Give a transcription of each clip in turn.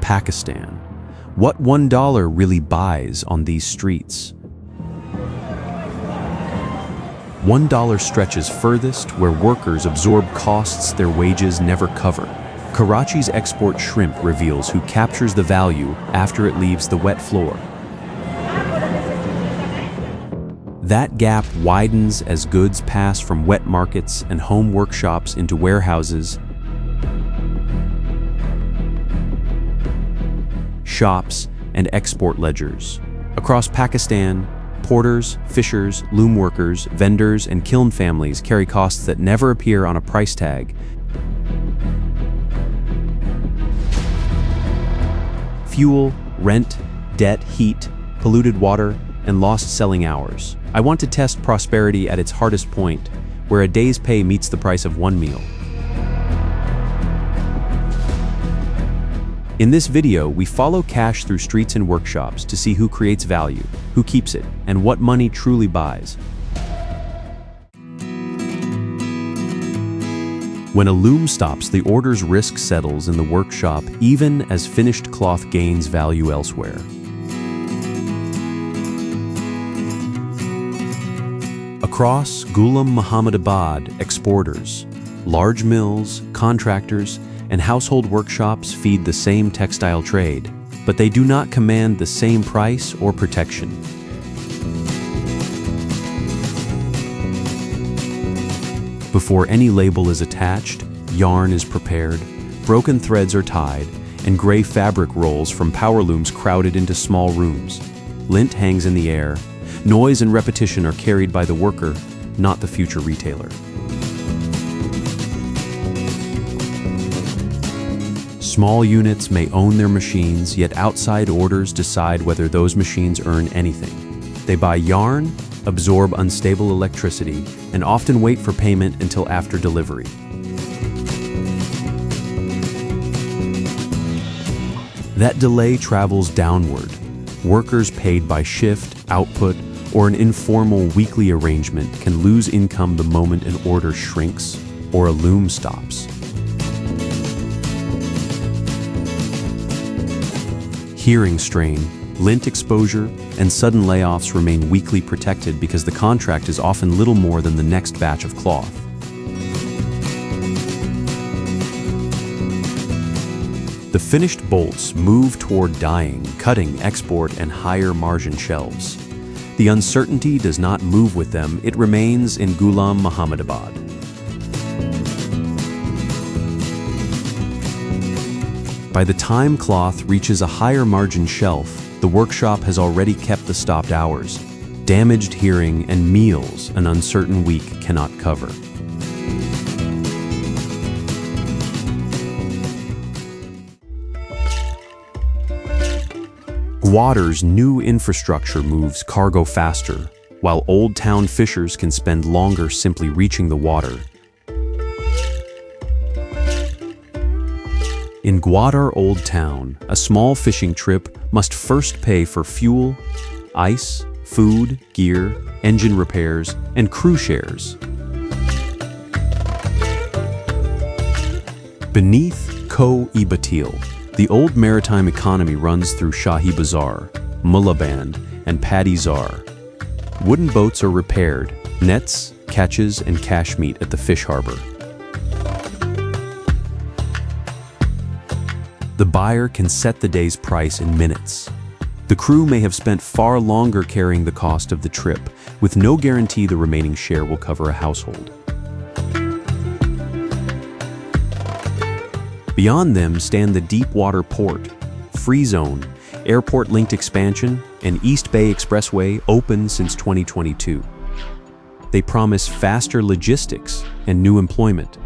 Pakistan. What $1 really buys on these streets? $1 stretches furthest where workers absorb costs their wages never cover. Karachi's export shrimp reveals who captures the value after it leaves the wet floor. That gap widens as goods pass from wet markets and home workshops into warehouses, shops, and export ledgers. Across Pakistan, porters, fishers, loom workers, vendors, and kiln families carry costs that never appear on a price tag. Fuel, rent, debt, heat, polluted water, and lost selling hours. I want to test prosperity at its hardest point, where a day's pay meets the price of one meal. In this video, we follow cash through streets and workshops to see who creates value, who keeps it, and what money truly buys. When a loom stops, the order's risk settles in the workshop, even as finished cloth gains value elsewhere. Across Ghulam Mohammadabad, exporters, large mills, contractors, and household workshops feed the same textile trade, but they do not command the same price or protection. Before any label is attached, yarn is prepared, broken threads are tied, and gray fabric rolls from power looms crowded into small rooms. Lint hangs in the air. Noise and repetition are carried by the worker, not the future retailer. Small units may own their machines, yet outside orders decide whether those machines earn anything. They buy yarn, absorb unstable electricity, and often wait for payment until after delivery. That delay travels downward. Workers paid by shift, output, or an informal weekly arrangement can lose income the moment an order shrinks or a loom stops. Hearing strain, lint exposure, and sudden layoffs remain weakly protected because the contract is often little more than the next batch of cloth. The finished bolts move toward dyeing, cutting, export, and higher margin shelves. The uncertainty does not move with them, it remains in Ghulam Mohammadabad. By the time cloth reaches a higher margin shelf, the workshop has already kept the stopped hours, damaged hearing, and meals an uncertain week cannot cover. Gwadar's new infrastructure moves cargo faster, while Old Town fishers can spend longer simply reaching the water. In Gwadar Old Town, a small fishing trip must first pay for fuel, ice, food, gear, engine repairs, and crew shares. Beneath Ko-e-Batil, the old maritime economy runs through Shahi Bazaar, Mullah Band, and Paddy Zar. Wooden boats are repaired, nets, catches, and cash meet at the fish harbor. The buyer can set the day's price in minutes. The crew may have spent far longer carrying the cost of the trip, with no guarantee the remaining share will cover a household. Beyond them stand the Deepwater Port, Free Zone, airport-linked expansion, and East Bay Expressway open since 2022. They promise faster logistics and new employment.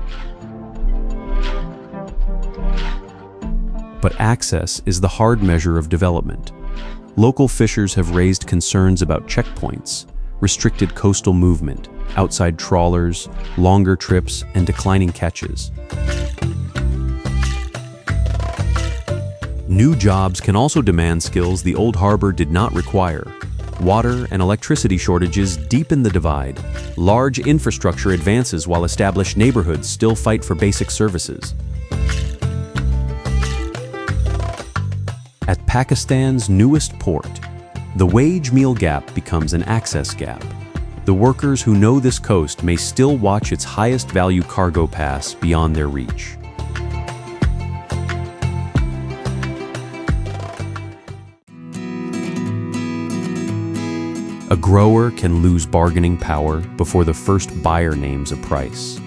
But access is the hard measure of development. Local fishers have raised concerns about checkpoints, restricted coastal movement, outside trawlers, longer trips, and declining catches. New jobs can also demand skills the old harbor did not require. Water and electricity shortages deepen the divide. Large infrastructure advances while established neighborhoods still fight for basic services. At Pakistan's newest port, the wage meal gap becomes an access gap. The workers who know this coast may still watch its highest value cargo pass beyond their reach. A grower can lose bargaining power before the first buyer names a price.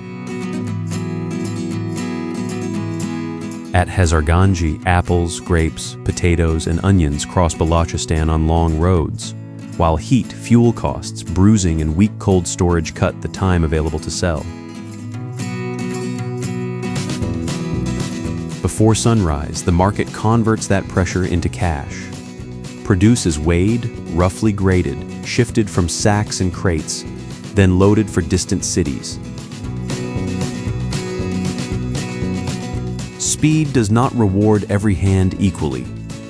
At Hazarganji, apples, grapes, potatoes, and onions cross Balochistan on long roads, while heat, fuel costs, bruising, and weak cold storage cut the time available to sell. Before sunrise, the market converts that pressure into cash. Produce is weighed, roughly graded, shifted from sacks and crates, then loaded for distant cities. Speed does not reward every hand equally.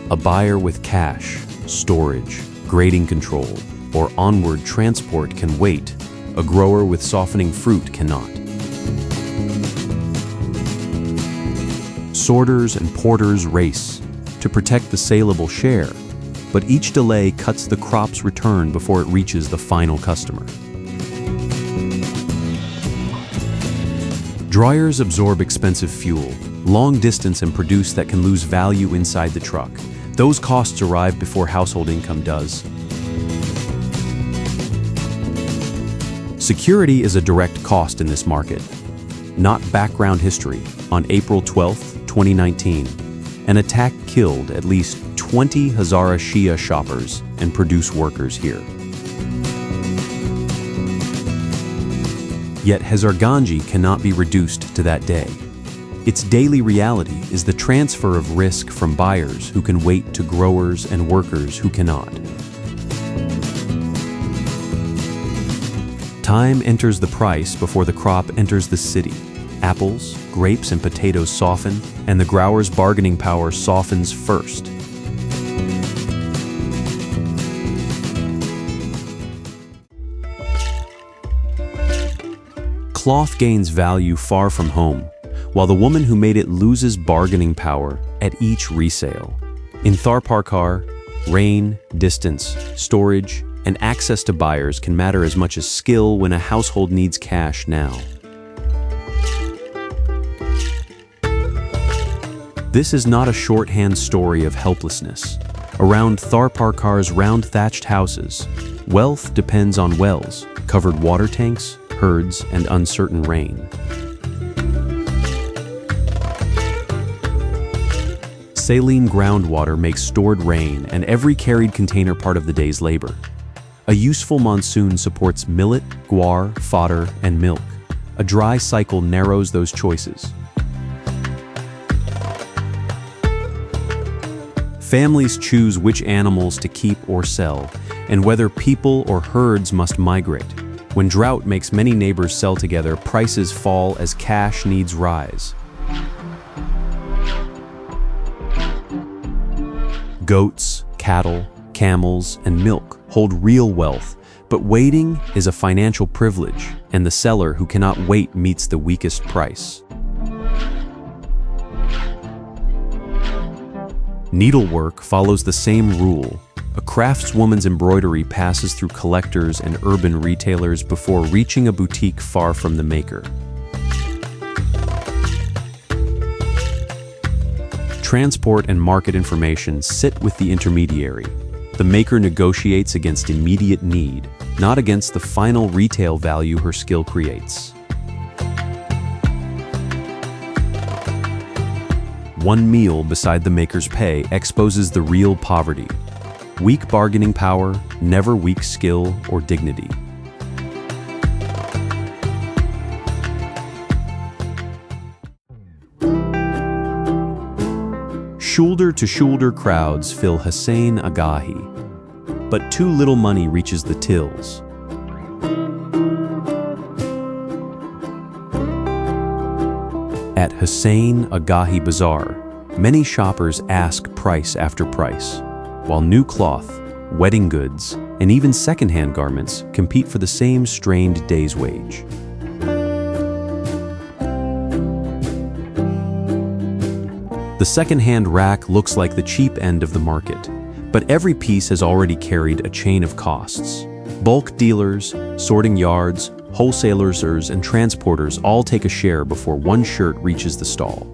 A buyer with cash, storage, grading control, or onward transport can wait. A grower with softening fruit cannot. Sorters and porters race to protect the saleable share, but each delay cuts the crop's return before it reaches the final customer. Dryers absorb expensive fuel, long distance, and produce that can lose value inside the truck. Those costs arrive before household income does. Security is a direct cost in this market, not background history. On April 12, 2019, an attack killed at least 20 Hazara Shia shoppers and produce workers here. Yet Hazarganji cannot be reduced to that day. Its daily reality is the transfer of risk from buyers who can wait to growers and workers who cannot. Time enters the price before the crop enters the city. Apples, grapes, and potatoes soften, and the grower's bargaining power softens first. Cloth gains value far from home, while the woman who made it loses bargaining power at each resale. In Tharparkar, rain, distance, storage, and access to buyers can matter as much as skill when a household needs cash now. This is not a shorthand story of helplessness. Around Tharparkar's round thatched houses, wealth depends on wells, covered water tanks, herds, and uncertain rain. Saline groundwater makes stored rain and every carried container part of the day's labor. A useful monsoon supports millet, guar, fodder, and milk. A dry cycle narrows those choices. Families choose which animals to keep or sell, and whether people or herds must migrate. When drought makes many neighbors sell together, prices fall as cash needs rise. Goats, cattle, camels, and milk hold real wealth, but waiting is a financial privilege, and the seller who cannot wait meets the weakest price. Needlework follows the same rule. A craftswoman's embroidery passes through collectors and urban retailers before reaching a boutique far from the maker. Transport and market information sit with the intermediary. The maker negotiates against immediate need, not against the final retail value her skill creates. One meal beside the maker's pay exposes the real poverty. Weak bargaining power, never weak skill or dignity. Shoulder-to-shoulder crowds fill Hussain Agahi, but too little money reaches the tills. At Hussain Agahi Bazaar, many shoppers ask price after price, while new cloth, wedding goods, and even second-hand garments compete for the same strained day's wage. The second-hand rack looks like the cheap end of the market, but every piece has already carried a chain of costs. Bulk dealers, sorting yards, wholesalers, and transporters all take a share before one shirt reaches the stall.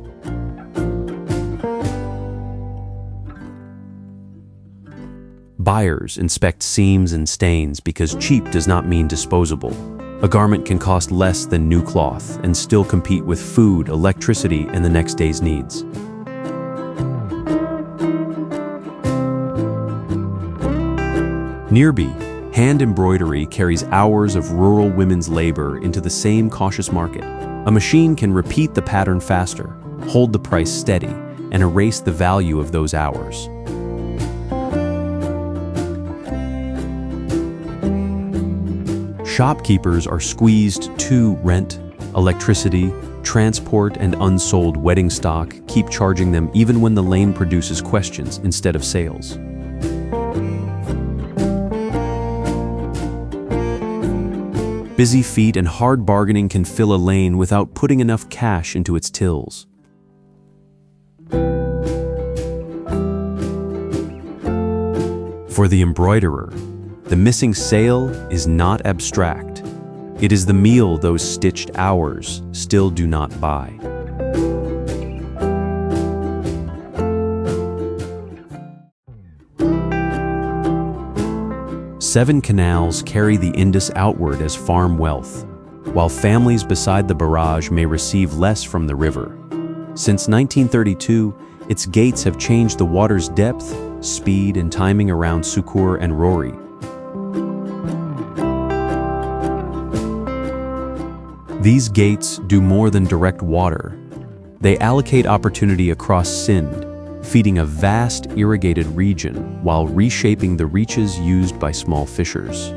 Buyers inspect seams and stains because cheap does not mean disposable. A garment can cost less than new cloth and still compete with food, electricity, and the next day's needs. Nearby, hand embroidery carries hours of rural women's labor into the same cautious market. A machine can repeat the pattern faster, hold the price steady, and erase the value of those hours. Shopkeepers are squeezed too. Rent, electricity, transport, and unsold wedding stock keep charging them even when the lane produces questions instead of sales. Busy feet and hard bargaining can fill a lane without putting enough cash into its tills. For the embroiderer, the missing sale is not abstract. It is the meal those stitched hours still do not buy. Seven canals carry the Indus outward as farm wealth, while families beside the barrage may receive less from the river. Since 1932, its gates have changed the water's depth, speed, and timing around Sukur and Rory. These gates do more than direct water. They allocate opportunity across Sindh, feeding a vast irrigated region while reshaping the reaches used by small fishers.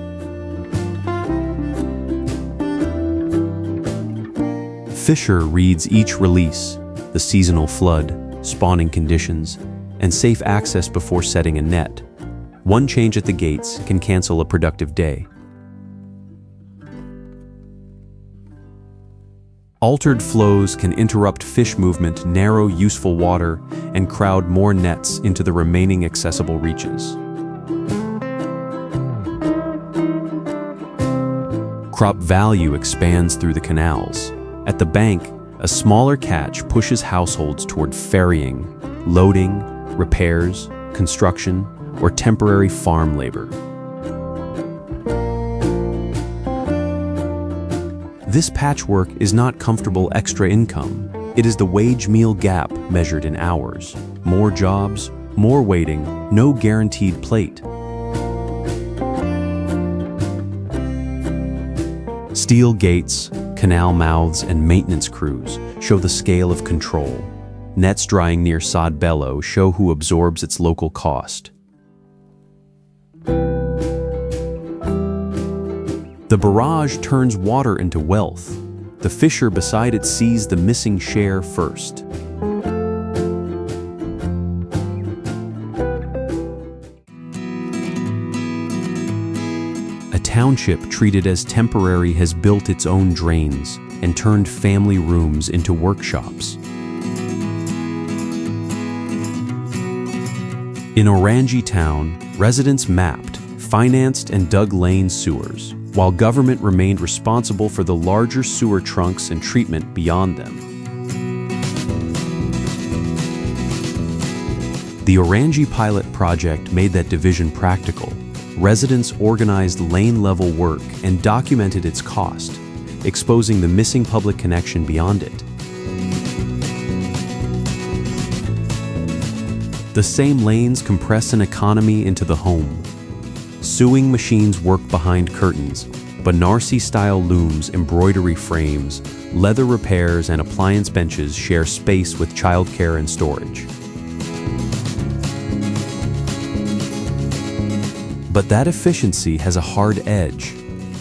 Fisher reads each release, the seasonal flood, spawning conditions, and safe access before setting a net. One change at the gates can cancel a productive day. Altered flows can interrupt fish movement, narrow useful water, and crowd more nets into the remaining accessible reaches. Crop value expands through the canals. At the bank, a smaller catch pushes households toward ferrying, loading, repairs, construction, or temporary farm labor. This patchwork is not comfortable extra income. It is the wage-meal gap measured in hours. More jobs, more waiting, no guaranteed plate. Steel gates, canal mouths, and maintenance crews show the scale of control. Nets drying near Sod Bellow show who absorbs its local cost. The barrage turns water into wealth. The fisher beside it sees the missing share first. A township treated as temporary has built its own drains and turned family rooms into workshops. In Orangi town, residents mapped, financed, and dug lane sewers, while government remained responsible for the larger sewer trunks and treatment beyond them. The Orangi pilot project made that division practical. Residents organized lane-level work and documented its cost, exposing the missing public connection beyond it. The same lanes compress an economy into the home. Sewing machines work behind curtains, Banarsi-style looms, embroidery frames, leather repairs, and appliance benches share space with childcare and storage. But that efficiency has a hard edge.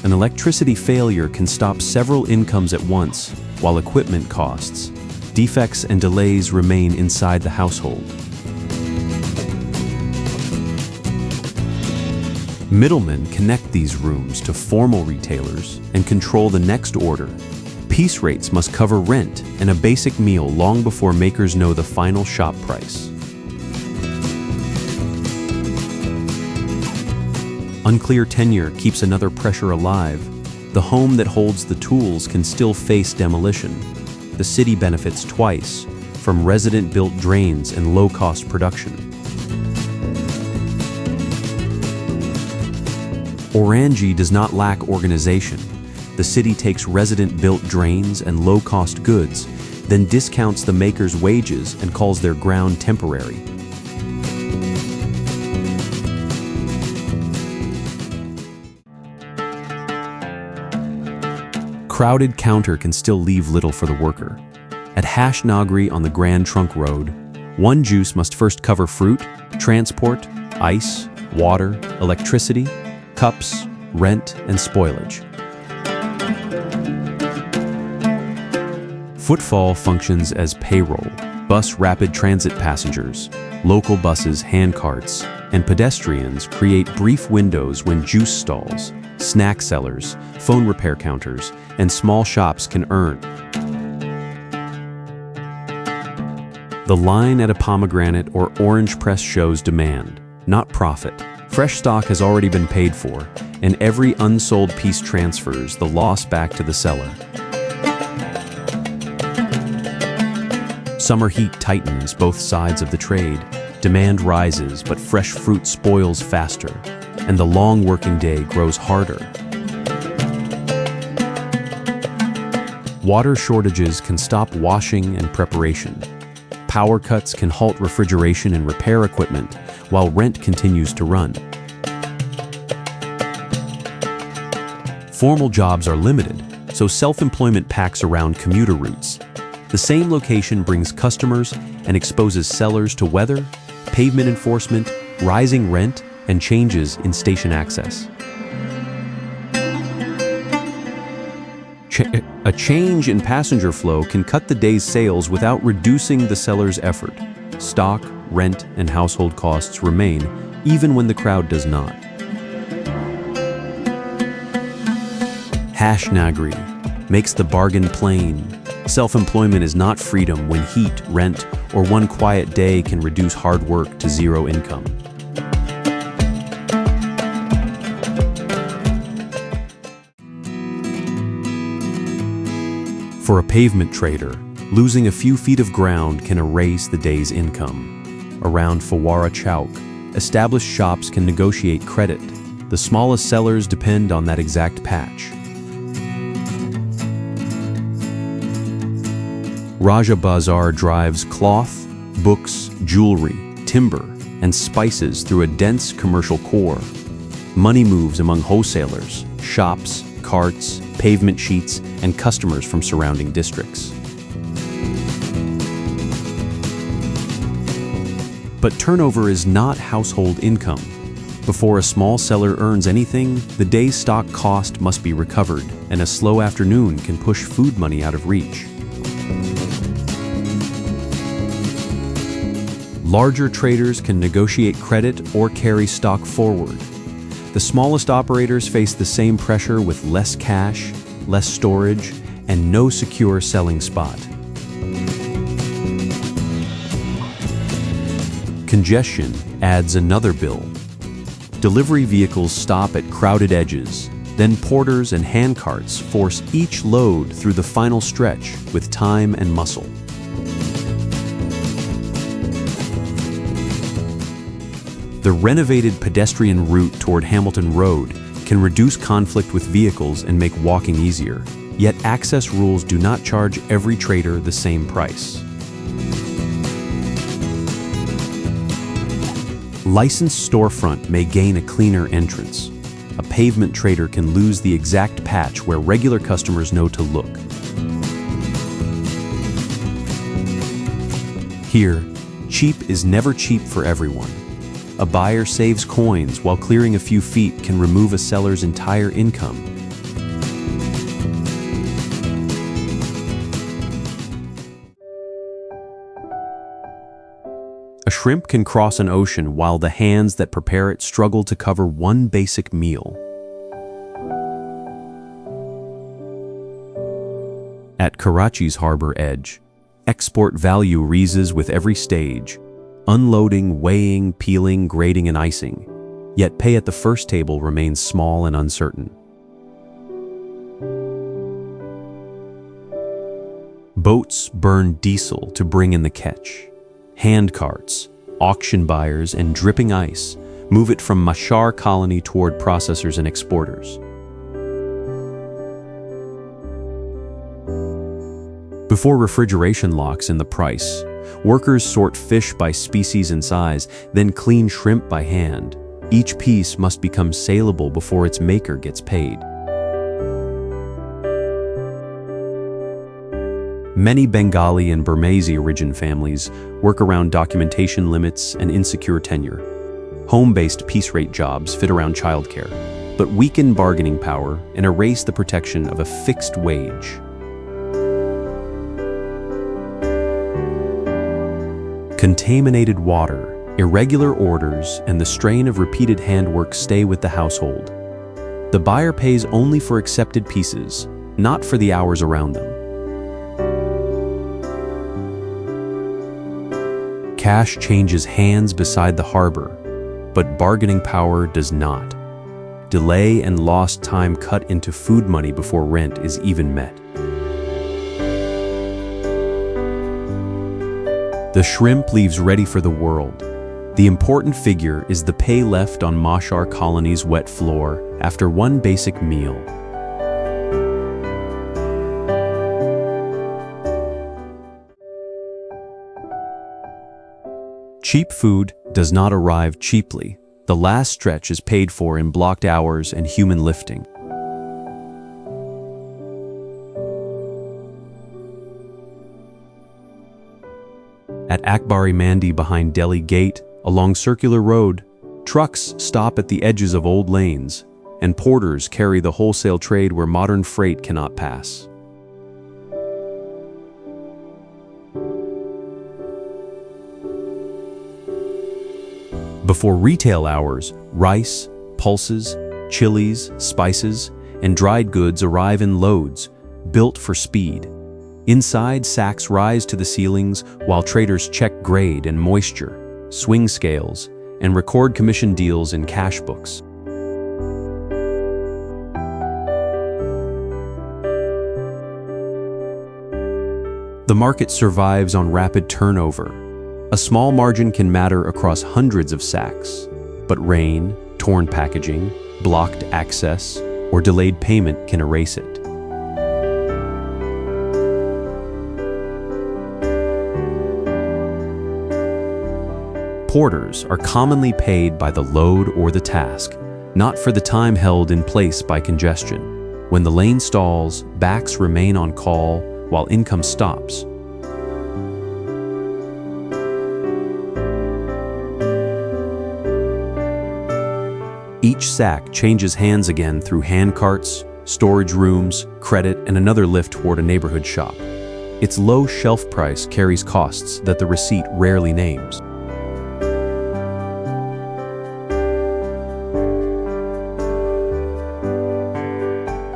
An electricity failure can stop several incomes at once, while equipment costs, defects, and delays remain inside the household. Middlemen connect these rooms to formal retailers and control the next order. Piece rates must cover rent and a basic meal long before makers know the final shop price. Unclear tenure keeps another pressure alive. The home that holds the tools can still face demolition. The city benefits twice, from resident-built drains and low-cost production. Orangi does not lack organization. The city takes resident-built drains and low-cost goods, then discounts the maker's wages and calls their ground temporary. Crowded counter can still leave little for the worker. At Hash Nagri on the Grand Trunk Road, one juice must first cover fruit, transport, ice, water, electricity, cups, rent, and spoilage. Footfall functions as payroll, bus rapid transit passengers, local buses, handcarts, and pedestrians create brief windows when juice stalls, snack sellers, phone repair counters, and small shops can earn. The line at a pomegranate or orange press shows demand, not profit. Fresh stock has already been paid for, and every unsold piece transfers the loss back to the seller. Summer heat tightens both sides of the trade. Demand rises, but fresh fruit spoils faster, and the long working day grows harder. Water shortages can stop washing and preparation. Power cuts can halt refrigeration and repair equipment, while rent continues to run. Formal jobs are limited, so self-employment packs around commuter routes. The same location brings customers and exposes sellers to weather, pavement enforcement, rising rent, and changes in station access. A change in passenger flow can cut the day's sales without reducing the seller's effort. Stock, rent, and household costs remain, even when the crowd does not. Hash Nagri makes the bargain plain. Self-employment is not freedom when heat, rent, or one quiet day can reduce hard work to zero income. For a pavement trader, losing a few feet of ground can erase the day's income. Around Fawara Chowk, established shops can negotiate credit. The smallest sellers depend on that exact patch. Raja Bazaar drives cloth, books, jewelry, timber, and spices through a dense commercial core. Money moves among wholesalers, shops, carts, pavement sheets, and customers from surrounding districts. But turnover is not household income. Before a small seller earns anything, the day's stock cost must be recovered, and a slow afternoon can push food money out of reach. Larger traders can negotiate credit or carry stock forward. The smallest operators face the same pressure with less cash, less storage, and no secure selling spot. Congestion adds another bill. Delivery vehicles stop at crowded edges, then porters and handcarts force each load through the final stretch with time and muscle. The renovated pedestrian route toward Hamilton Road can reduce conflict with vehicles and make walking easier, yet access rules do not charge every trader the same price. Licensed storefront may gain a cleaner entrance. A pavement trader can lose the exact patch where regular customers know to look. Here, cheap is never cheap for everyone. A buyer saves coins while clearing a few feet can remove a seller's entire income. A shrimp can cross an ocean while the hands that prepare it struggle to cover one basic meal. At Karachi's harbor edge, export value rises with every stage, unloading, weighing, peeling, grading, and icing. Yet pay at the first table remains small and uncertain. Boats burn diesel to bring in the catch. Hand carts, auction buyers, and dripping ice move it from Mashar colony toward processors and exporters. Before refrigeration locks in the price, workers sort fish by species and size, then clean shrimp by hand. Each piece must become saleable before its maker gets paid. Many Bengali and Burmese origin families work around documentation limits and insecure tenure. Home-based piece rate jobs fit around childcare, but weaken bargaining power and erase the protection of a fixed wage. Contaminated water, irregular orders, and the strain of repeated handwork stay with the household. The buyer pays only for accepted pieces, not for the hours around them. Cash changes hands beside the harbor, but bargaining power does not. Delay and lost time cut into food money before rent is even met. The shrimp leaves ready for the world. The important figure is the pay left on Mashar colony's wet floor after one basic meal. Cheap food does not arrive cheaply. The last stretch is paid for in blocked hours and human lifting. At Akbari Mandi behind Delhi Gate, along Circular Road, trucks stop at the edges of old lanes, and porters carry the wholesale trade where modern freight cannot pass. Before retail hours, rice, pulses, chilies, spices, and dried goods arrive in loads, built for speed. Inside, sacks rise to the ceilings while traders check grade and moisture, swing scales, and record commission deals in cash books. The market survives on rapid turnover. A small margin can matter across hundreds of sacks, but rain, torn packaging, blocked access, or delayed payment can erase it. Porters are commonly paid by the load or the task, not for the time held in place by congestion. When the lane stalls, backs remain on call while income stops. Each sack changes hands again through hand carts, storage rooms, credit, and another lift toward a neighborhood shop. Its low shelf price carries costs that the receipt rarely names.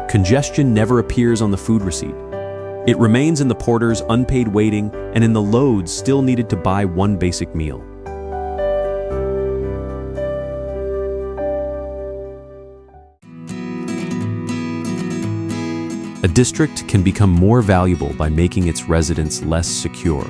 Congestion never appears on the food receipt. It remains in the porter's unpaid waiting and in the loads still needed to buy one basic meal. A district can become more valuable by making its residents less secure.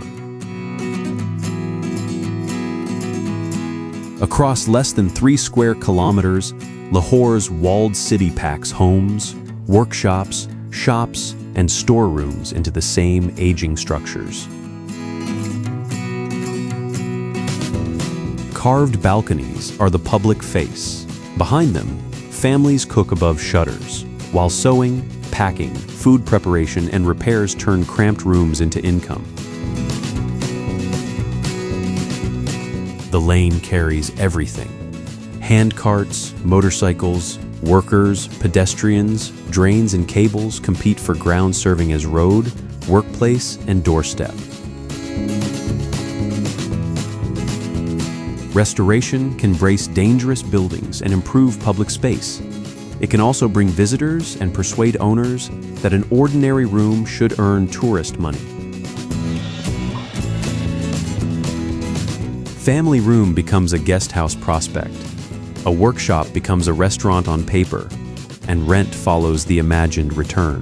Across less than 3 square kilometers, Lahore's walled city packs homes, workshops, shops, and storerooms into the same aging structures. Carved balconies are the public face. Behind them, families cook above shutters, while sewing, packing, food preparation, and repairs turn cramped rooms into income. The lane carries everything: hand carts, motorcycles, workers, pedestrians, drains, and cables compete for ground serving as road, workplace, and doorstep. Restoration can brace dangerous buildings and improve public space. It can also bring visitors and persuade owners that an ordinary room should earn tourist money. Family room becomes a guest house prospect. A workshop becomes a restaurant on paper, and rent follows the imagined return.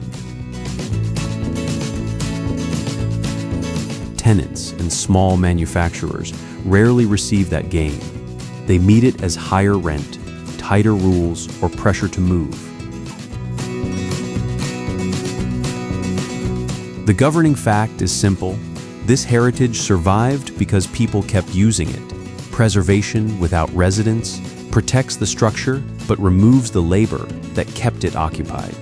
Tenants and small manufacturers rarely receive that gain. They meet it as higher rent, tighter rules, or pressure to move. The governing fact is simple. This heritage survived because people kept using it. Preservation without residence protects the structure but removes the labor that kept it occupied.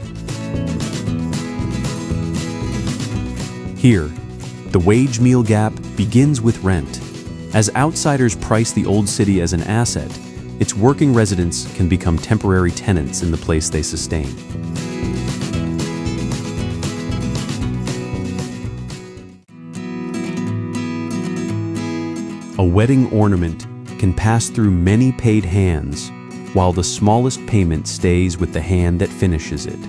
Here, the wage-meal gap begins with rent. As outsiders price the old city as an asset, its working residents can become temporary tenants in the place they sustain. A wedding ornament can pass through many paid hands, while the smallest payment stays with the hand that finishes it.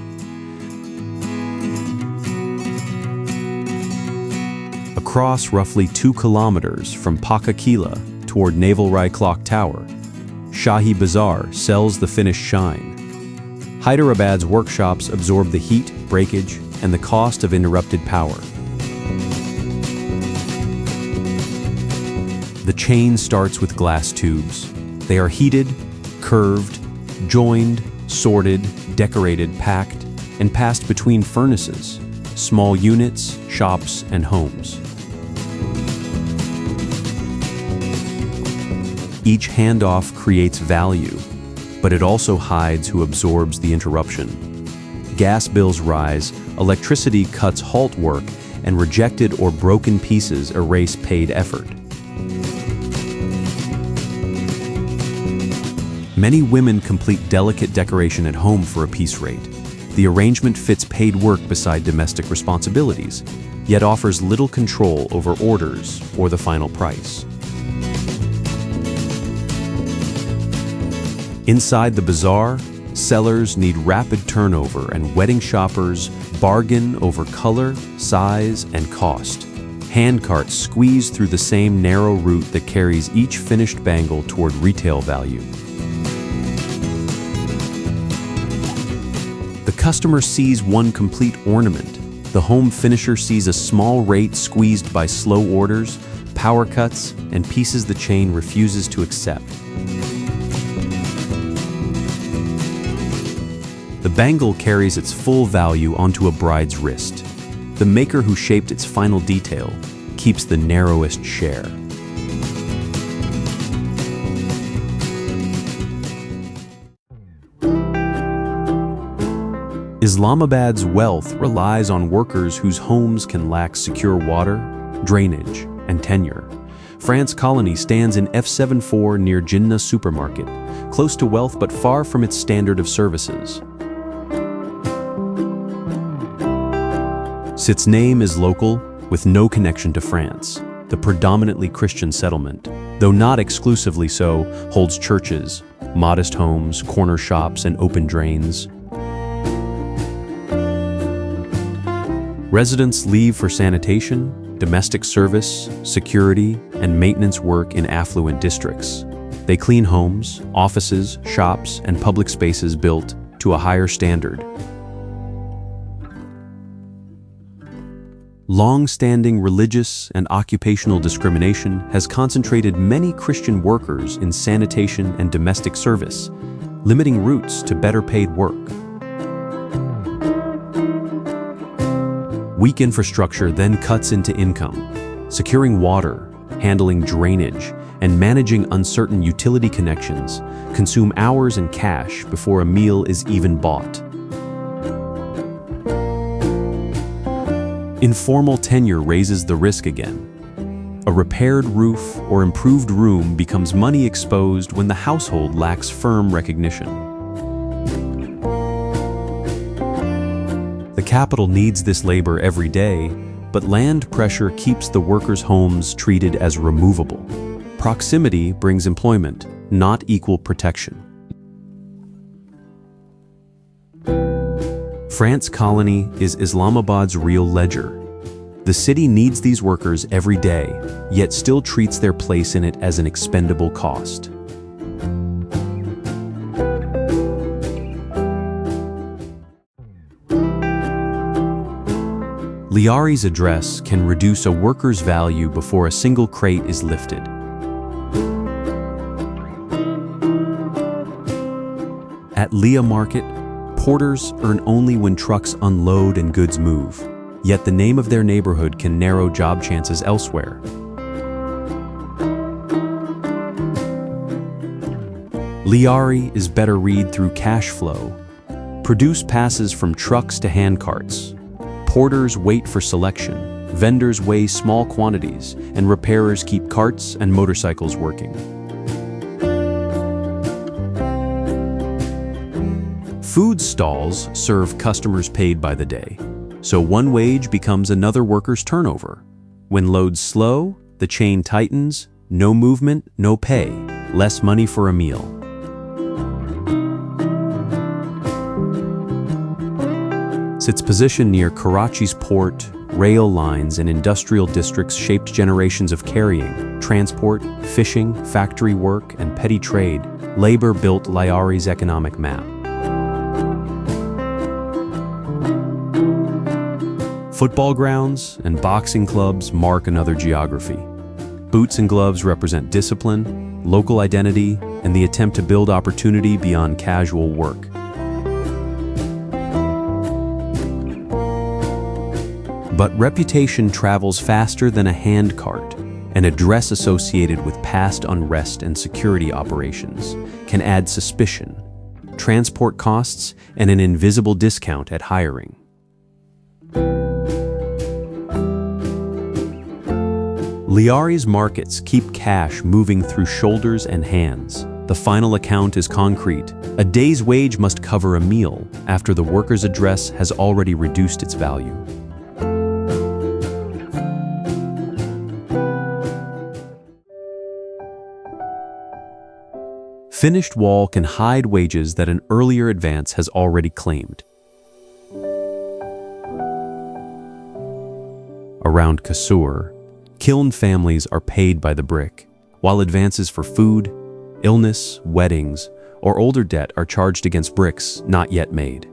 Across roughly 2 kilometers from Pakakila toward Navalrai Clock Tower, Shahi Bazaar sells the finished shine. Hyderabad's workshops absorb the heat, breakage, and the cost of interrupted power. The chain starts with glass tubes. They are heated, curved, joined, sorted, decorated, packed, and passed between furnaces, small units, shops, and homes. Each handoff creates value, but it also hides who absorbs the interruption. Gas bills rise, electricity cuts halt work, and rejected or broken pieces erase paid effort. Many women complete delicate decoration at home for a piece rate. The arrangement fits paid work beside domestic responsibilities, yet offers little control over orders or the final price. Inside the bazaar, sellers need rapid turnover and wedding shoppers bargain over color, size, and cost. Hand carts squeeze through the same narrow route that carries each finished bangle toward retail value. The customer sees one complete ornament. The home finisher sees a small rate squeezed by slow orders, power cuts, and pieces the chain refuses to accept. The bangle carries its full value onto a bride's wrist. The maker who shaped its final detail keeps the narrowest share. Islamabad's wealth relies on workers whose homes can lack secure water, drainage, and tenure. France Colony stands in F74 near Jinnah Supermarket, close to wealth but far from its standard of services. Its name is local, with no connection to France. The predominantly Christian settlement, though not exclusively so, holds churches, modest homes, corner shops, and open drains. Residents leave for sanitation, domestic service, security, and maintenance work in affluent districts. They clean homes, offices, shops, and public spaces built to a higher standard. Long-standing religious and occupational discrimination has concentrated many Christian workers in sanitation and domestic service, limiting routes to better paid work. Weak infrastructure then cuts into income. Securing water, handling drainage, and managing uncertain utility connections consume hours and cash before a meal is even bought. Informal tenure raises the risk again. A repaired roof or improved room becomes money exposed when the household lacks firm recognition. The capital needs this labor every day, but land pressure keeps the workers' homes treated as removable. Proximity brings employment, not equal protection. France colony is Islamabad's real ledger. The city needs these workers every day, yet still treats their place in it as an expendable cost. Liari's address can reduce a worker's value before a single crate is lifted. At Lia Market, porters earn only when trucks unload and goods move, yet the name of their neighborhood can narrow job chances elsewhere. Liari is better read through cash flow. Produce passes from trucks to handcarts. Porters wait for selection, vendors weigh small quantities, and repairers keep carts and motorcycles working. Food stalls serve customers paid by the day, so one wage becomes another worker's turnover. When loads slow, the chain tightens, no movement, no pay, less money for a meal. Its position near Karachi's port, rail lines, and industrial districts shaped generations of carrying, transport, fishing, factory work, and petty trade. Labor built Liari's economic map. Football grounds and boxing clubs mark another geography. Boots and gloves represent discipline, local identity, and the attempt to build opportunity beyond casual work. But reputation travels faster than a hand cart. An address associated with past unrest and security operations can add suspicion, transport costs, and an invisible discount at hiring. Liari's markets keep cash moving through shoulders and hands. The final account is concrete. A day's wage must cover a meal after the worker's address has already reduced its value. Finished wall can hide wages that an earlier advance has already claimed. Around Kasur, kiln families are paid by the brick, while advances for food, illness, weddings, or older debt are charged against bricks not yet made.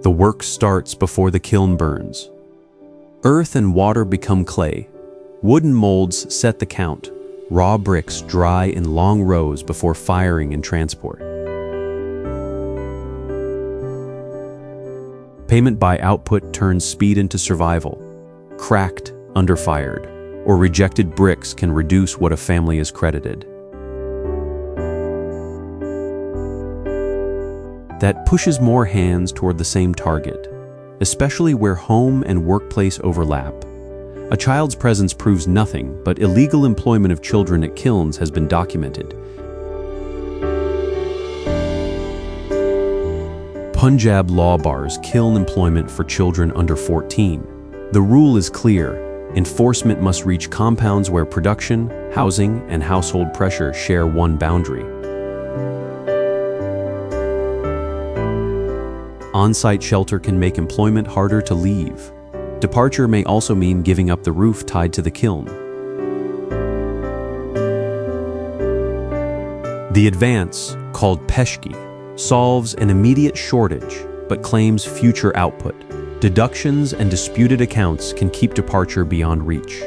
The work starts before the kiln burns. Earth and water become clay. Wooden molds set the count. Raw bricks dry in long rows before firing and transport. Payment by output turns speed into survival. Cracked, underfired, or rejected bricks can reduce what a family is credited. That pushes more hands toward the same target, especially where home and workplace overlap. A child's presence proves nothing, but illegal employment of children at kilns has been documented. Punjab law bars kiln employment for children under 14. The rule is clear: enforcement must reach compounds where production, housing, and household pressure share one boundary. On-site shelter can make employment harder to leave. Departure may also mean giving up the roof tied to the kiln. The advance, called peshki, solves an immediate shortage but claims future output. Deductions and disputed accounts can keep departure beyond reach.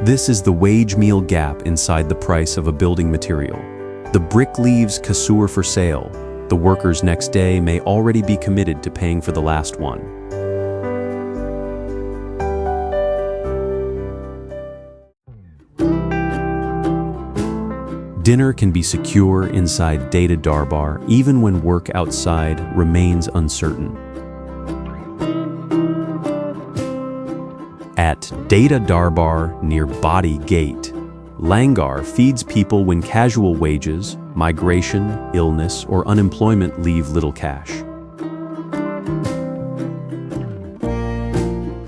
This is the wage-meal gap inside the price of a building material. The brick leaves Kasur for sale. The workers next day may already be committed to paying for the last one. Dinner can be secure inside Data Darbar even when work outside remains uncertain. At Data Darbar near Body Gate, Langar feeds people when casual wages, migration, illness, or unemployment leave little cash.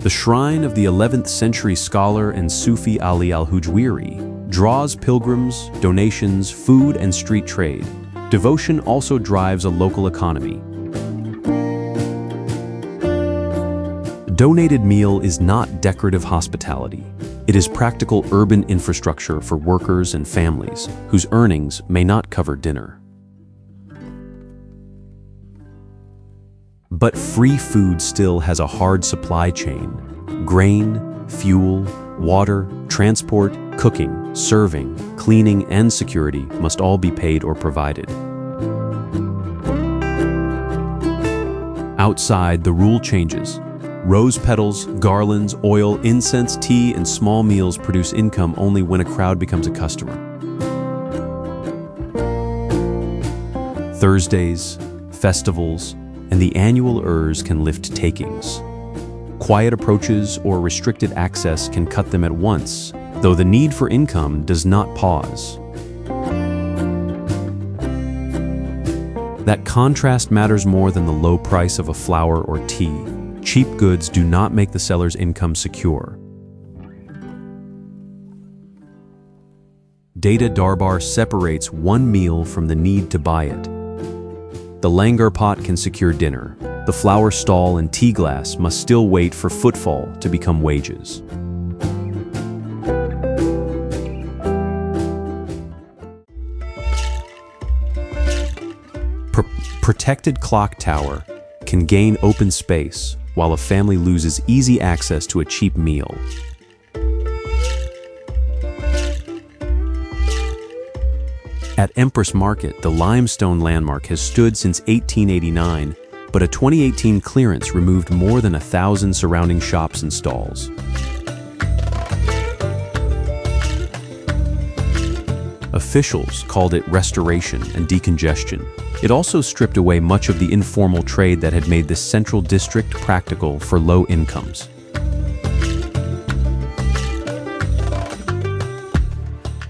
The shrine of the 11th century scholar and Sufi Ali al-Hujwiri draws pilgrims, donations, food, and street trade. Devotion also drives a local economy. Donated meal is not decorative hospitality. It is practical urban infrastructure for workers and families whose earnings may not cover dinner. But free food still has a hard supply chain. Grain, fuel, water, transport, cooking, serving, cleaning, and security must all be paid or provided. Outside, the rule changes. Rose petals, garlands, oil, incense, tea, and small meals produce income only when a crowd becomes a customer. Thursdays, festivals, and the annual Urs can lift takings. Quiet approaches or restricted access can cut them at once, though the need for income does not pause. That contrast matters more than the low price of a flower or tea. Cheap goods do not make the seller's income secure. Data Darbar separates one meal from the need to buy it. The langar pot can secure dinner. The flower stall and tea glass must still wait for footfall to become wages. Protected clock tower can gain open space while a family loses easy access to a cheap meal. At Empress Market, the limestone landmark has stood since 1889, but a 2018 clearance removed more than 1,000 surrounding shops and stalls. Officials called it restoration and decongestion. It also stripped away much of the informal trade that had made this central district practical for low incomes.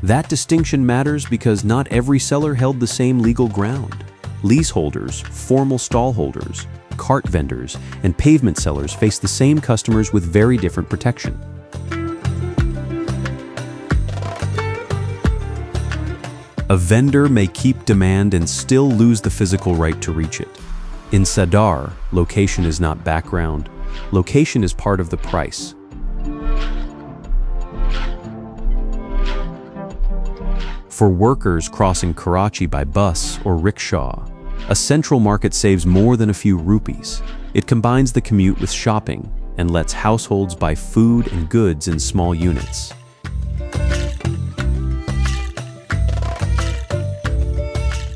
That distinction matters because not every seller held the same legal ground. Leaseholders, formal stallholders, cart vendors, and pavement sellers face the same customers with very different protection. A vendor may keep demand and still lose the physical right to reach it. In Sadar, location is not background. Location is part of the price. For workers crossing Karachi by bus or rickshaw, a central market saves more than a few rupees. It combines the commute with shopping and lets households buy food and goods in small units.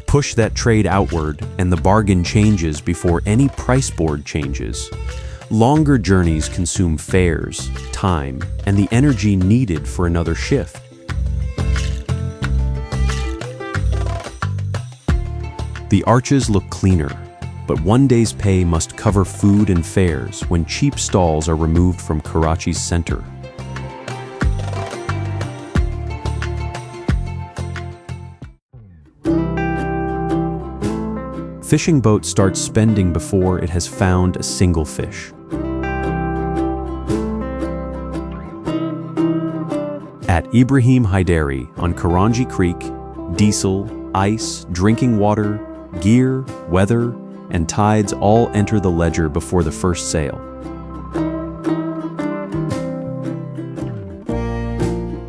Push that trade outward and the bargain changes before any price board changes. Longer journeys consume fares, time, and the energy needed for another shift. The arches look cleaner, but one day's pay must cover food and fares when cheap stalls are removed from Karachi's center. Fishing boat starts spending before it has found a single fish. At Ibrahim Haidari on Karanji Creek, diesel, ice, drinking water, gear, weather, and tides all enter the ledger before the first sale.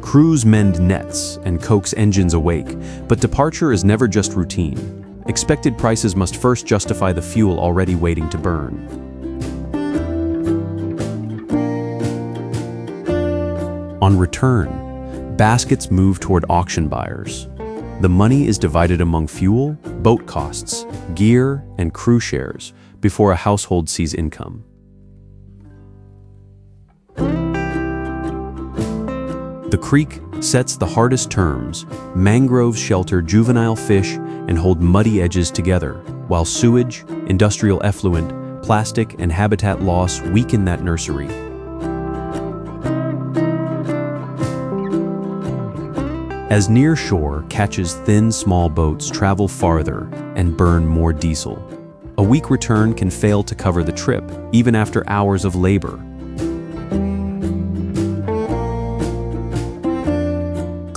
Crews mend nets and coax engines awake, but departure is never just routine. Expected prices must first justify the fuel already waiting to burn. On return, baskets move toward auction buyers. The money is divided among fuel, boat costs, gear, and crew shares before a household sees income. The creek sets the hardest terms. Mangroves shelter juvenile fish and hold muddy edges together, while sewage, industrial effluent, plastic, and habitat loss weaken that nursery. As near shore catches thin, small boats travel farther and burn more diesel. A weak return can fail to cover the trip, even after hours of labor.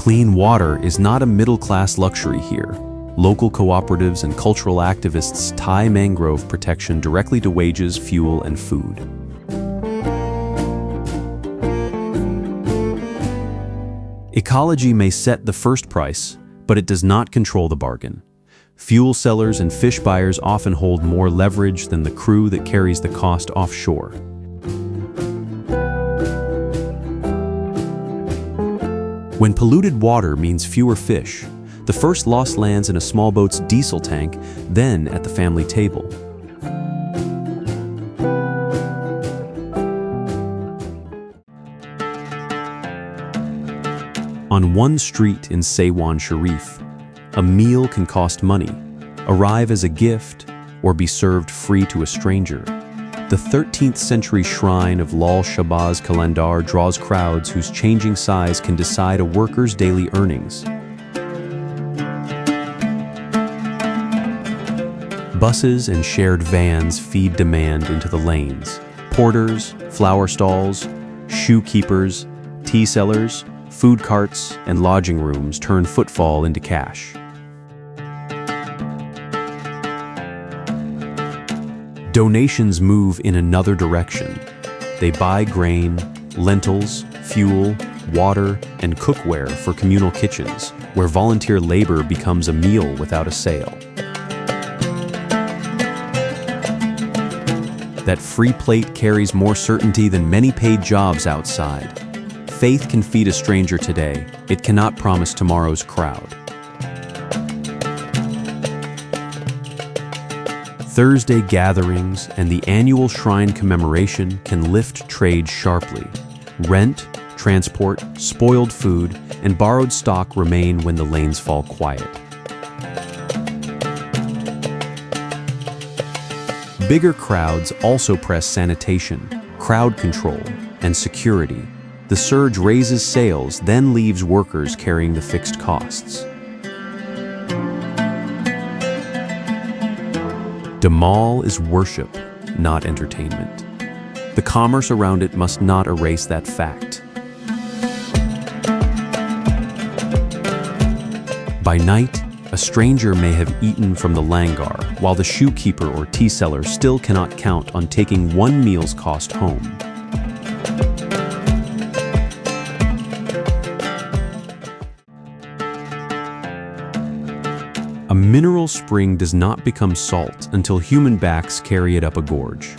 Clean water is not a middle-class luxury here. Local cooperatives and cultural activists tie mangrove protection directly to wages, fuel, and food. Ecology may set the first price, but it does not control the bargain. Fuel sellers and fish buyers often hold more leverage than the crew that carries the cost offshore. When polluted water means fewer fish, the first loss lands in a small boat's diesel tank, then at the family table. On one street in Saywan Sharif, a meal can cost money, arrive as a gift, or be served free to a stranger. The 13th century shrine of Lal Shahbaz Qalandar draws crowds whose changing size can decide a worker's daily earnings. Buses and shared vans feed demand into the lanes. Porters, flower stalls, shoe keepers, tea sellers, food carts, and lodging rooms turn footfall into cash. Donations move in another direction. They buy grain, lentils, fuel, water, and cookware for communal kitchens, where volunteer labor becomes a meal without a sale. That free plate carries more certainty than many paid jobs outside. Faith can feed a stranger today. It cannot promise tomorrow's crowd. Thursday gatherings and the annual shrine commemoration can lift trade sharply. Rent, transport, spoiled food, and borrowed stock remain when the lanes fall quiet. Bigger crowds also press sanitation, crowd control, and security. The surge raises sales, then leaves workers carrying the fixed costs. The mall is worship, not entertainment. The commerce around it must not erase that fact. By night, a stranger may have eaten from the langar, while the shoe keeper or tea seller still cannot count on taking one meal's cost home. A mineral spring does not become salt until human backs carry it up a gorge.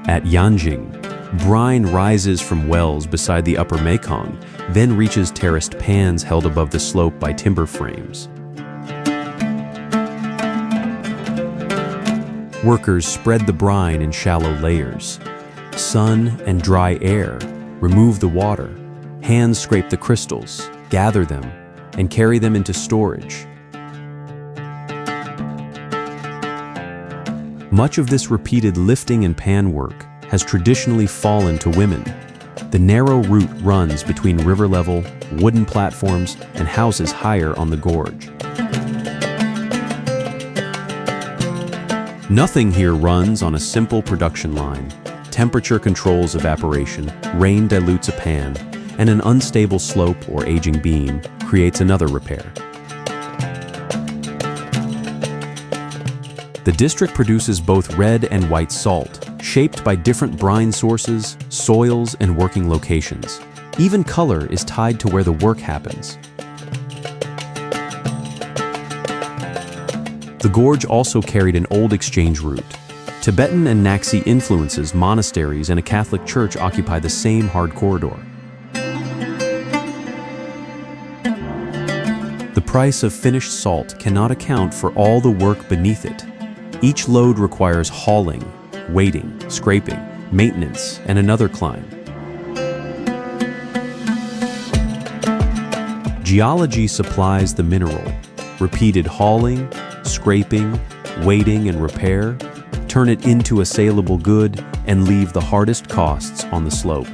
At Yanjing, brine rises from wells beside the upper Mekong, then reaches terraced pans held above the slope by timber frames. Workers spread the brine in shallow layers. Sun and dry air remove the water. Hands scrape the crystals, gather them, and carry them into storage. Much of this repeated lifting and pan work has traditionally fallen to women. The narrow route runs between river-level, wooden platforms, and houses higher on the gorge. Nothing here runs on a simple production line. Temperature controls evaporation, rain dilutes a pan, and an unstable slope or aging beam creates another repair. The district produces both red and white salt, shaped by different brine sources, soils, and working locations. Even color is tied to where the work happens. The gorge also carried an old exchange route. Tibetan and Naxi influences, monasteries, and a Catholic church occupy the same hard corridor. The price of finished salt cannot account for all the work beneath it. Each load requires hauling, weighting, scraping, maintenance, and another climb. Geology supplies the mineral. Repeated hauling, scraping, weighting, and repair turn it into a saleable good and leave the hardest costs on the slope.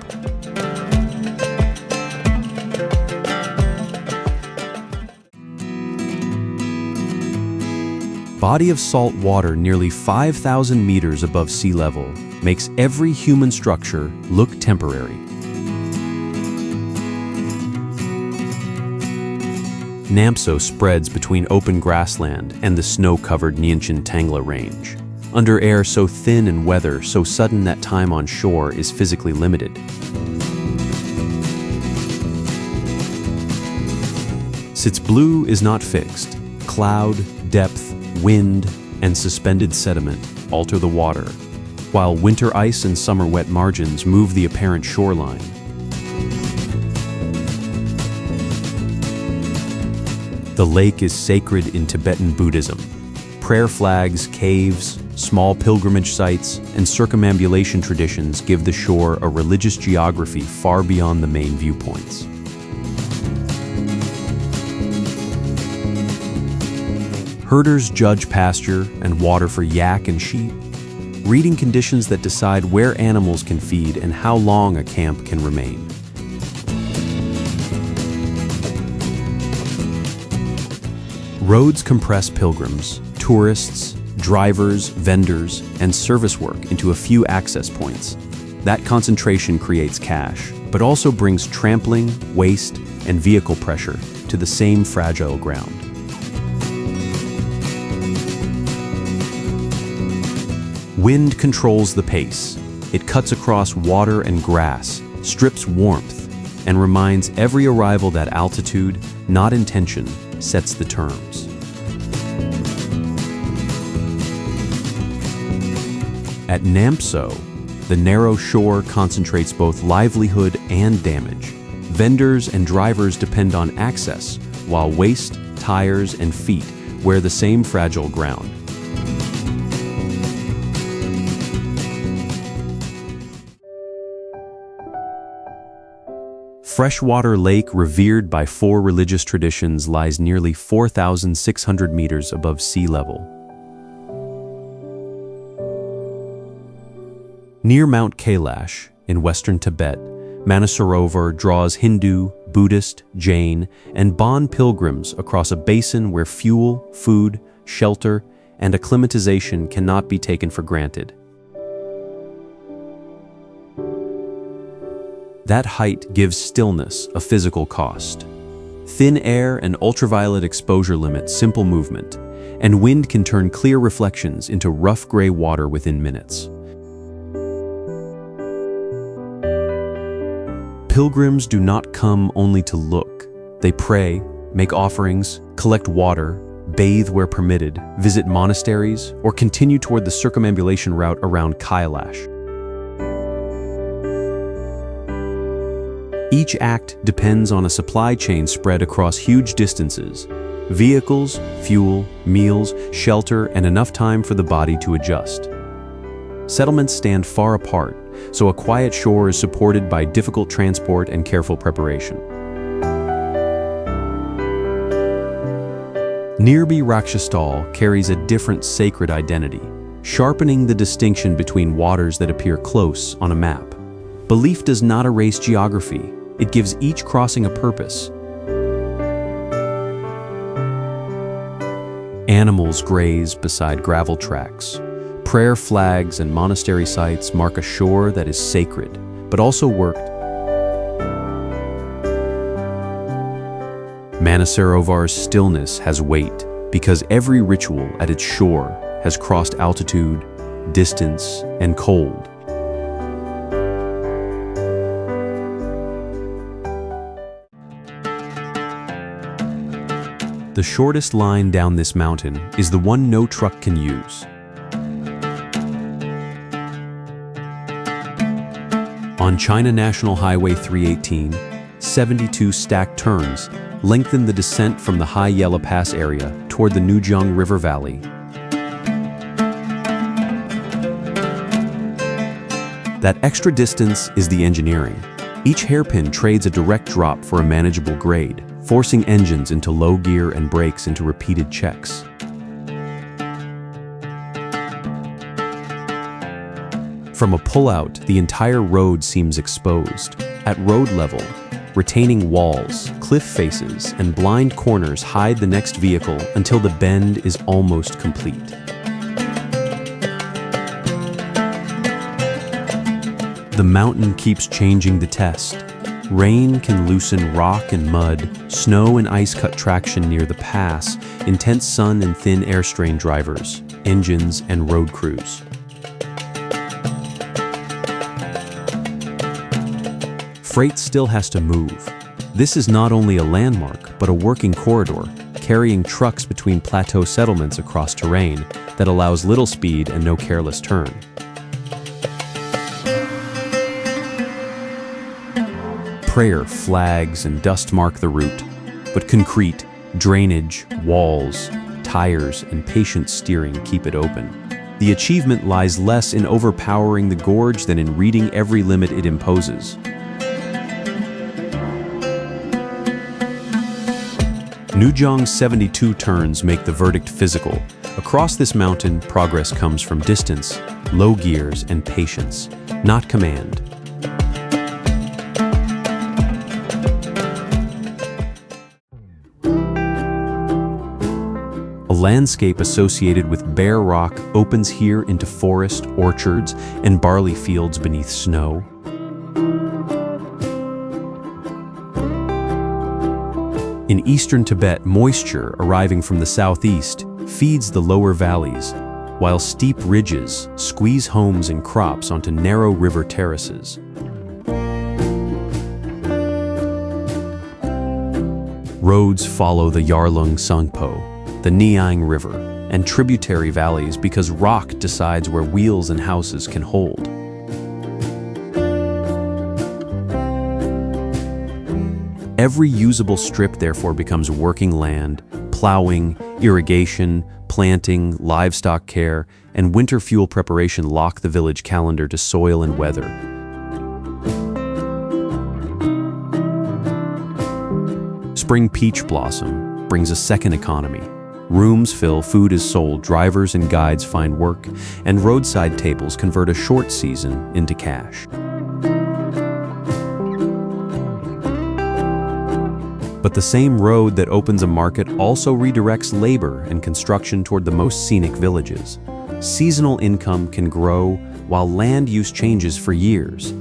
Body of salt water nearly 5,000 meters above sea level makes every human structure look temporary. Namso spreads between open grassland and the snow-covered Nyenchin Tangla Range. Under air so thin and weather so sudden that time on shore is physically limited. Since blue is not fixed, cloud, depth, wind, and suspended sediment alter the water, while winter ice and summer wet margins move the apparent shoreline. The lake is sacred in Tibetan Buddhism. Prayer flags, caves, small pilgrimage sites, and circumambulation traditions give the shore a religious geography far beyond the main viewpoints. Herders judge pasture and water for yak and sheep, reading conditions that decide where animals can feed and how long a camp can remain. Roads compress pilgrims, tourists, drivers, vendors, and service work into a few access points. That concentration creates cash, but also brings trampling, waste, and vehicle pressure to the same fragile ground. Wind controls the pace. It cuts across water and grass, strips warmth, and reminds every arrival that altitude, not intention, sets the terms. At Namso, the narrow shore concentrates both livelihood and damage. Vendors and drivers depend on access, while waste, tires, and feet wear the same fragile ground. Freshwater lake, revered by 4 religious traditions, lies nearly 4,600 meters above sea level. Near Mount Kailash, in western Tibet, Manasarovar draws Hindu, Buddhist, Jain, and Bon pilgrims across a basin where fuel, food, shelter, and acclimatization cannot be taken for granted. That height gives stillness a physical cost. Thin air and ultraviolet exposure limit simple movement, and wind can turn clear reflections into rough gray water within minutes. Pilgrims do not come only to look. They pray, make offerings, collect water, bathe where permitted, visit monasteries, or continue toward the circumambulation route around Kailash. Each act depends on a supply chain spread across huge distances: vehicles, fuel, meals, shelter, and enough time for the body to adjust. Settlements stand far apart, so a quiet shore is supported by difficult transport and careful preparation. Nirbi Rakshastal carries a different sacred identity, sharpening the distinction between waters that appear close on a map. Belief does not erase geography. It gives each crossing a purpose. Animals graze beside gravel tracks. Prayer flags and monastery sites mark a shore that is sacred, but also worked. Manasarovar's stillness has weight because every ritual at its shore has crossed altitude, distance, and cold. The shortest line down this mountain is the one no truck can use. On China National Highway 318, 72 stacked turns lengthen the descent from the High Yellow Pass area toward the Nujung River Valley. That extra distance is the engineering. Each hairpin trades a direct drop for a manageable grade, forcing engines into low gear and brakes into repeated checks. From a pullout, the entire road seems exposed. At road level, retaining walls, cliff faces, and blind corners hide the next vehicle until the bend is almost complete. The mountain keeps changing the test. Rain can loosen rock and mud, snow and ice-cut traction near the pass, intense sun and thin air strain drivers, engines, and road crews. Freight still has to move. This is not only a landmark, but a working corridor, carrying trucks between plateau settlements across terrain that allows little speed and no careless turn. Prayer flags and dust mark the route, but concrete, drainage, walls, tires, and patient steering keep it open. The achievement lies less in overpowering the gorge than in reading every limit it imposes. Nujong's 72 turns make the verdict physical. Across this mountain, progress comes from distance, low gears, and patience, not command. A landscape associated with bare rock opens here into forest, orchards, and barley fields beneath snow. In eastern Tibet, moisture arriving from the southeast feeds the lower valleys, while steep ridges squeeze homes and crops onto narrow river terraces. Roads follow the Yarlung Sangpo, the Niang River, and tributary valleys because rock decides where wheels and houses can hold. Every usable strip therefore becomes working land. Plowing, irrigation, planting, livestock care, and winter fuel preparation lock the village calendar to soil and weather. Spring peach blossom brings a second economy. Rooms fill, food is sold, drivers and guides find work, and roadside tables convert a short season into cash. But the same road that opens a market also redirects labor and construction toward the most scenic villages. Seasonal income can grow while land use changes for years.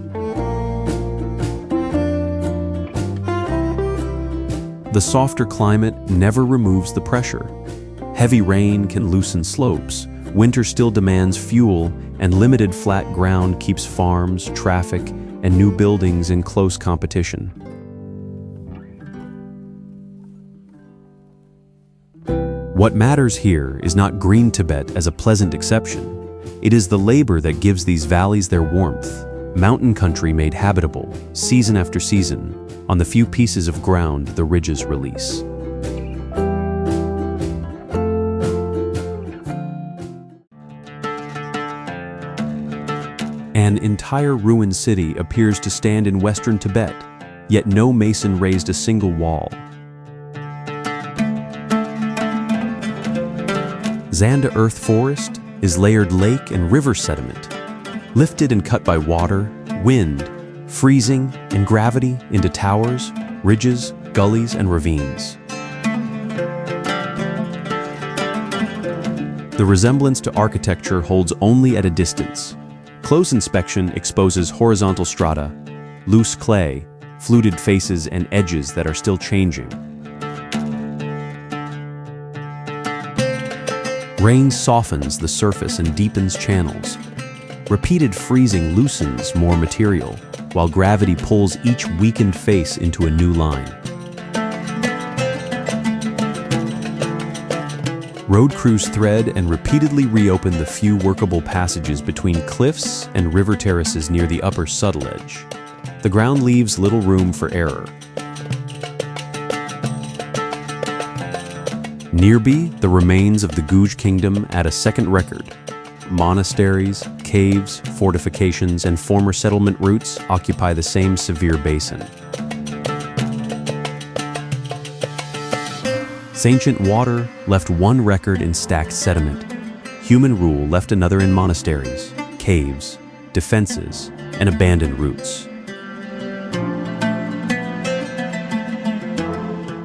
The softer climate never removes the pressure. Heavy rain can loosen slopes, winter still demands fuel, and limited flat ground keeps farms, traffic, and new buildings in close competition. What matters here is not green Tibet as a pleasant exception. It is the labor that gives these valleys their warmth, mountain country made habitable, season after season, on the few pieces of ground the ridges release. An entire ruined city appears to stand in western Tibet, yet no mason raised a single wall. Zanda Earth Forest is layered lake and river sediment, lifted and cut by water, wind, freezing, and gravity into towers, ridges, gullies, and ravines. The resemblance to architecture holds only at a distance. Close inspection exposes horizontal strata, loose clay, fluted faces, and edges that are still changing. Rain softens the surface and deepens channels. Repeated freezing loosens more material, while gravity pulls each weakened face into a new line. Road crews thread and repeatedly reopen the few workable passages between cliffs and river terraces near the upper subtle edge. The ground leaves little room for error. Nearby, the remains of the Guj kingdom add a second record. Monasteries, caves, fortifications, and former settlement routes occupy the same severe basin. Ancient water left one record in stacked sediment. Human rule left another in monasteries, caves, defenses, and abandoned routes.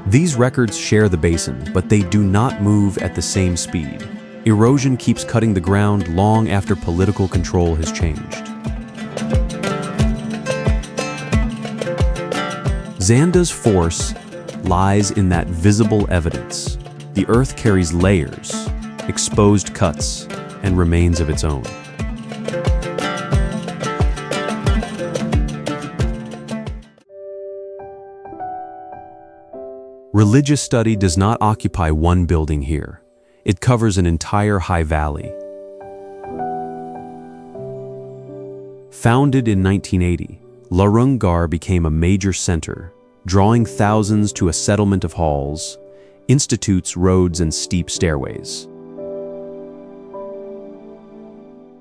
These records share the basin, but they do not move at the same speed. Erosion keeps cutting the ground long after political control has changed. Xanda's force lies in that visible evidence. The earth carries layers, exposed cuts, and remains of its own. Religious study does not occupy one building here. It covers an entire high valley. Founded in 1980, Larungar became a major center, drawing thousands to a settlement of halls, institutes, roads, and steep stairways.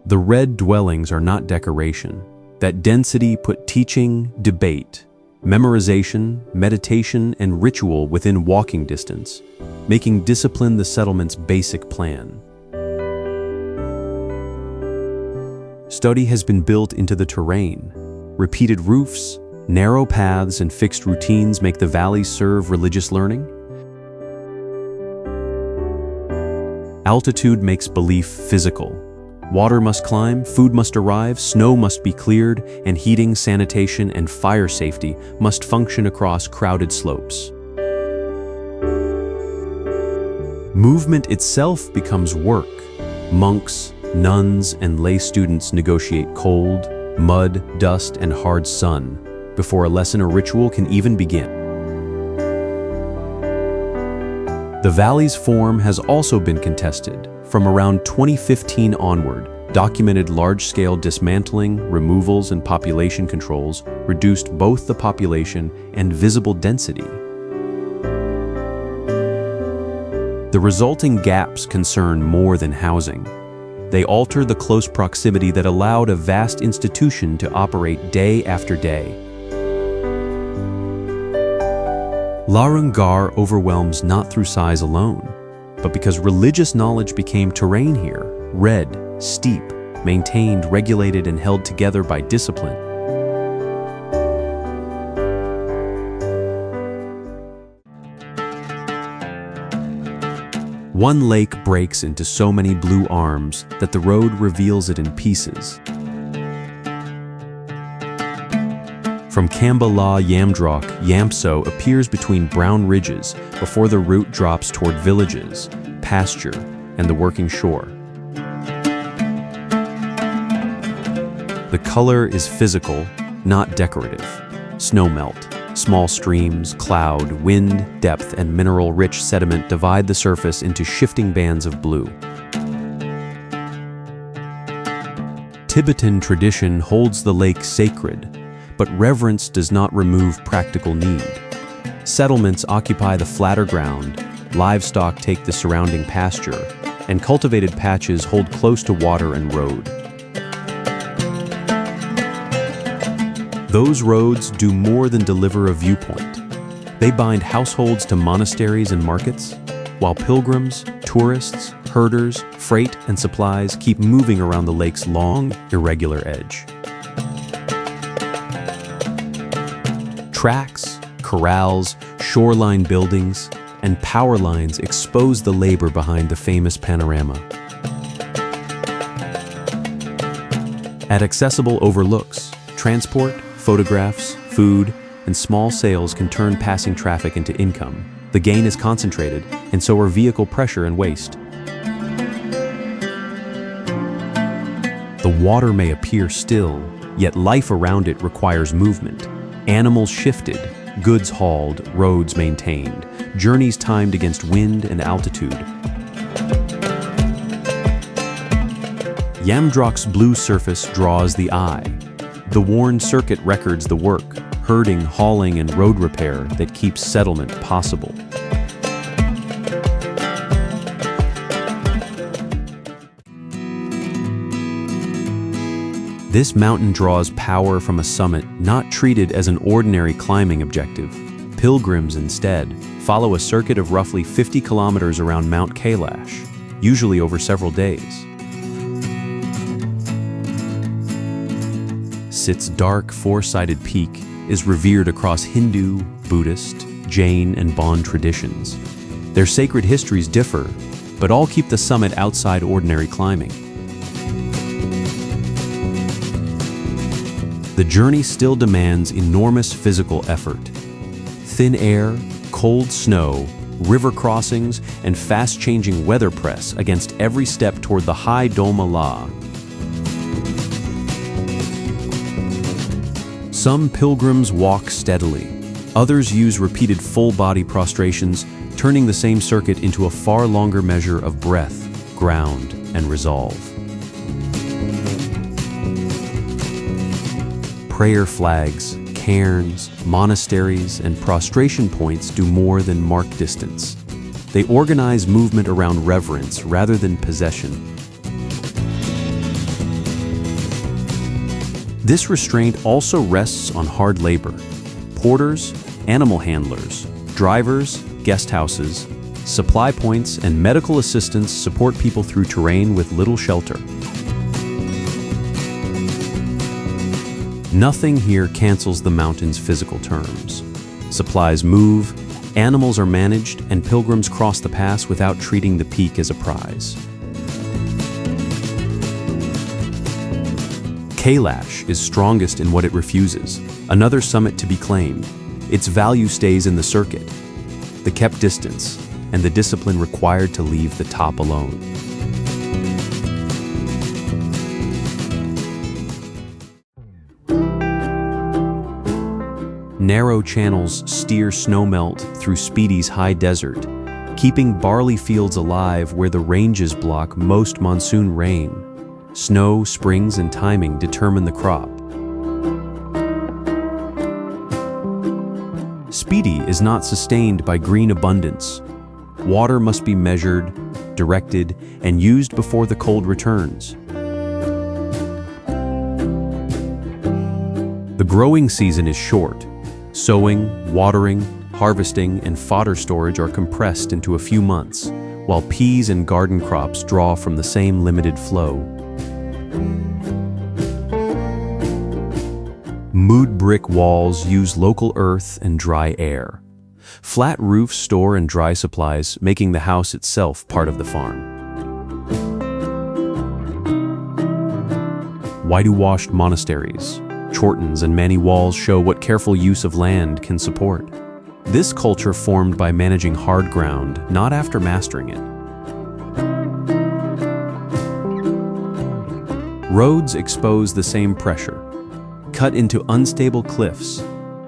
The red dwellings are not decoration. That density put teaching, debate, memorization, meditation, and ritual within walking distance, making discipline the settlement's basic plan. Study has been built into the terrain. Repeated roofs, narrow paths, and fixed routines make the valley serve religious learning. Altitude makes belief physical. Water must climb, food must arrive, snow must be cleared, and heating, sanitation, and fire safety must function across crowded slopes. Movement itself becomes work. Monks, nuns, and lay students negotiate cold, mud, dust, and hard sun before a lesson or ritual can even begin. The valley's form has also been contested. From around 2015 onward, documented large-scale dismantling, removals, and population controls reduced both the population and visible density. The resulting gaps concern more than housing. They alter the close proximity that allowed a vast institution to operate day after day. Larungar overwhelms not through size alone, but because religious knowledge became terrain here, read, steep, maintained, regulated, and held together by discipline. One lake breaks into so many blue arms that the road reveals it in pieces. From Kambala Yamdrok, Yamso appears between brown ridges before the route drops toward villages, pasture, and the working shore. The color is physical, not decorative. Snowmelt, small streams, cloud, wind, depth, and mineral-rich sediment divide the surface into shifting bands of blue. Tibetan tradition holds the lake sacred, but reverence does not remove practical need. Settlements occupy the flatter ground, livestock take the surrounding pasture, and cultivated patches hold close to water and road. Those roads do more than deliver a viewpoint. They bind households to monasteries and markets, while pilgrims, tourists, herders, freight, and supplies keep moving around the lake's long, irregular edge. Tracks, corrals, shoreline buildings, and power lines expose the labor behind the famous panorama. At accessible overlooks, transport, photographs, food, and small sales can turn passing traffic into income. The gain is concentrated, and so are vehicle pressure and waste. The water may appear still, yet life around it requires movement. Animals shifted, goods hauled, roads maintained, journeys timed against wind and altitude. Yamdrok's blue surface draws the eye. The worn circuit records the work, herding, hauling, and road repair that keeps settlement possible. This mountain draws power from a summit not treated as an ordinary climbing objective. Pilgrims, instead, follow a circuit of roughly 50 kilometers around Mount Kailash, usually over several days. Its dark, four-sided peak is revered across Hindu, Buddhist, Jain, and Bon traditions. Their sacred histories differ, but all keep the summit outside ordinary climbing. The journey still demands enormous physical effort. Thin air, cold snow, river crossings, and fast-changing weather press against every step toward the high Doma La. Some pilgrims walk steadily. Others use repeated full-body prostrations, turning the same circuit into a far longer measure of breath, ground, and resolve. Prayer flags, cairns, monasteries, and prostration points do more than mark distance. They organize movement around reverence rather than possession. This restraint also rests on hard labor. Porters, animal handlers, drivers, guest houses, supply points, and medical assistants support people through terrain with little shelter. Nothing here cancels the mountain's physical terms. Supplies move, animals are managed, and pilgrims cross the pass without treating the peak as a prize. Kailash is strongest in what it refuses, another summit to be claimed. Its value stays in the circuit, the kept distance, and the discipline required to leave the top alone. Narrow channels steer snowmelt through Spiedi's high desert, keeping barley fields alive where the ranges block most monsoon rain. Snow, springs, and timing determine the crop. Spiedi is not sustained by green abundance. Water must be measured, directed, and used before the cold returns. The growing season is short. Sowing, watering, harvesting, and fodder storage are compressed into a few months, while peas and garden crops draw from the same limited flow. Mood brick walls use local earth and dry air. Flat roofs store and dry supplies, making the house itself part of the farm. Whitewashed monasteries, chortens, and many walls show what careful use of land can support. This culture formed by managing hard ground, not after mastering it. Roads expose the same pressure. Cut into unstable cliffs,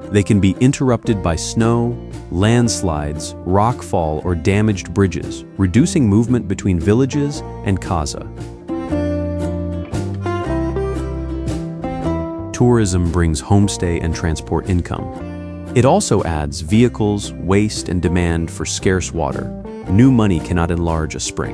they can be interrupted by snow, landslides, rockfall, or damaged bridges, reducing movement between villages and Kaza. Tourism brings homestay and transport income. It also adds vehicles, waste, and demand for scarce water. New money cannot enlarge a spring.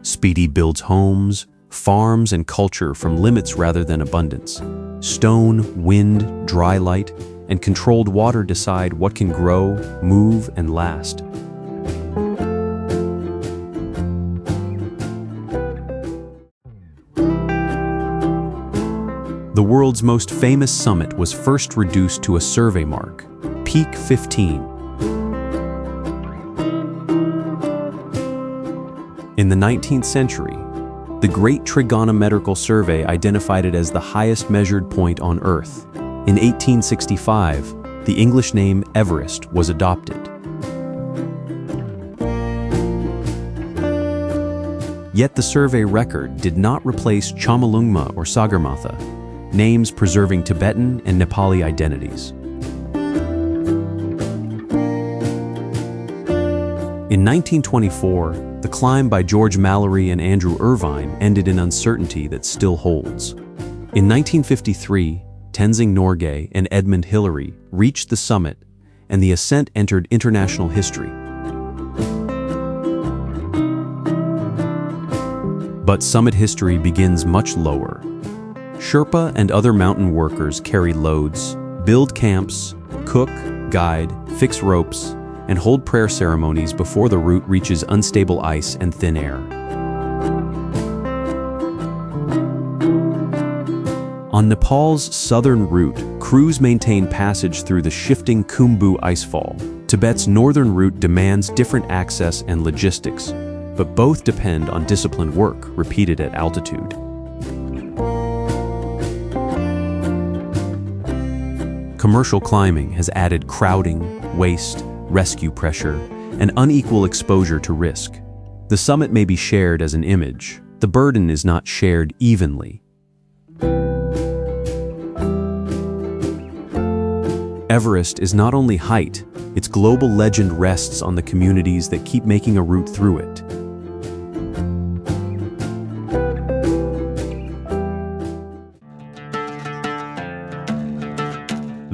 Spiedi builds homes, farms, and culture from limits rather than abundance. Stone, wind, dry light, and controlled water decide what can grow, move, and last. The world's most famous summit was first reduced to a survey mark, Peak 15. In the 19th century, the Great Trigonometrical Survey identified it as the highest measured point on Earth. In 1865, the English name Everest was adopted. Yet the survey record did not replace Chomolungma or Sagarmatha, names preserving Tibetan and Nepali identities. In 1924, the climb by George Mallory and Andrew Irvine ended in uncertainty that still holds. In 1953, Tenzing Norgay and Edmund Hillary reached the summit, and the ascent entered international history. But summit history begins much lower. Sherpa and other mountain workers carry loads, build camps, cook, guide, fix ropes, and hold prayer ceremonies before the route reaches unstable ice and thin air. On Nepal's southern route, crews maintain passage through the shifting Khumbu icefall. Tibet's northern route demands different access and logistics, but both depend on disciplined work repeated at altitude. Commercial climbing has added crowding, waste, rescue pressure, and unequal exposure to risk. The summit may be shared as an image. The burden is not shared evenly. Everest is not only height, its global legend rests on the communities that keep making a route through it.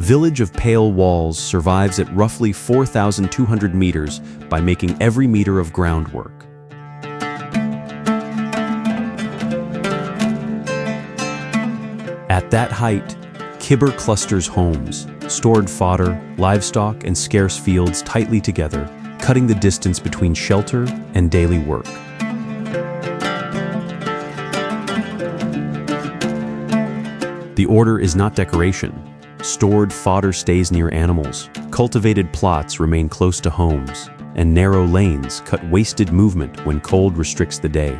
Village of Pale Walls survives at roughly 4,200 meters by making every meter of groundwork. At that height, Khyber clusters homes, stored fodder, livestock, and scarce fields tightly together, cutting the distance between shelter and daily work. The order is not decoration. Stored fodder stays near animals, cultivated plots remain close to homes, and narrow lanes cut wasted movement when cold restricts the day.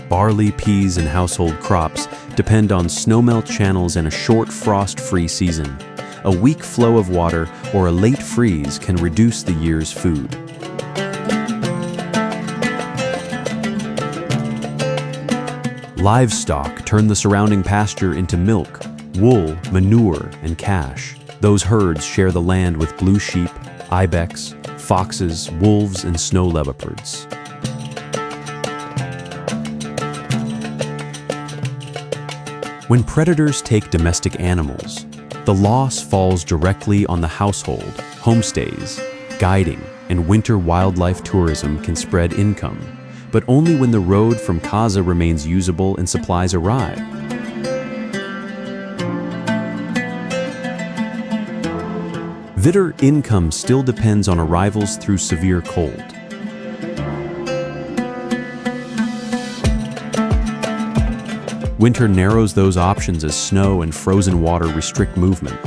Barley, peas, and household crops depend on snowmelt channels and a short frost-free season. A weak flow of water or a late freeze can reduce the year's food. Livestock turn the surrounding pasture into milk, wool, manure, and cash. Those herds share the land with blue sheep, ibex, foxes, wolves, and snow leopards. When predators take domestic animals, the loss falls directly on the household. Homestays, guiding, and winter wildlife tourism can spread income, but only when the road from Kaza remains usable and supplies arrive. Vitter income still depends on arrivals through severe cold. Winter narrows those options as snow and frozen water restrict movement.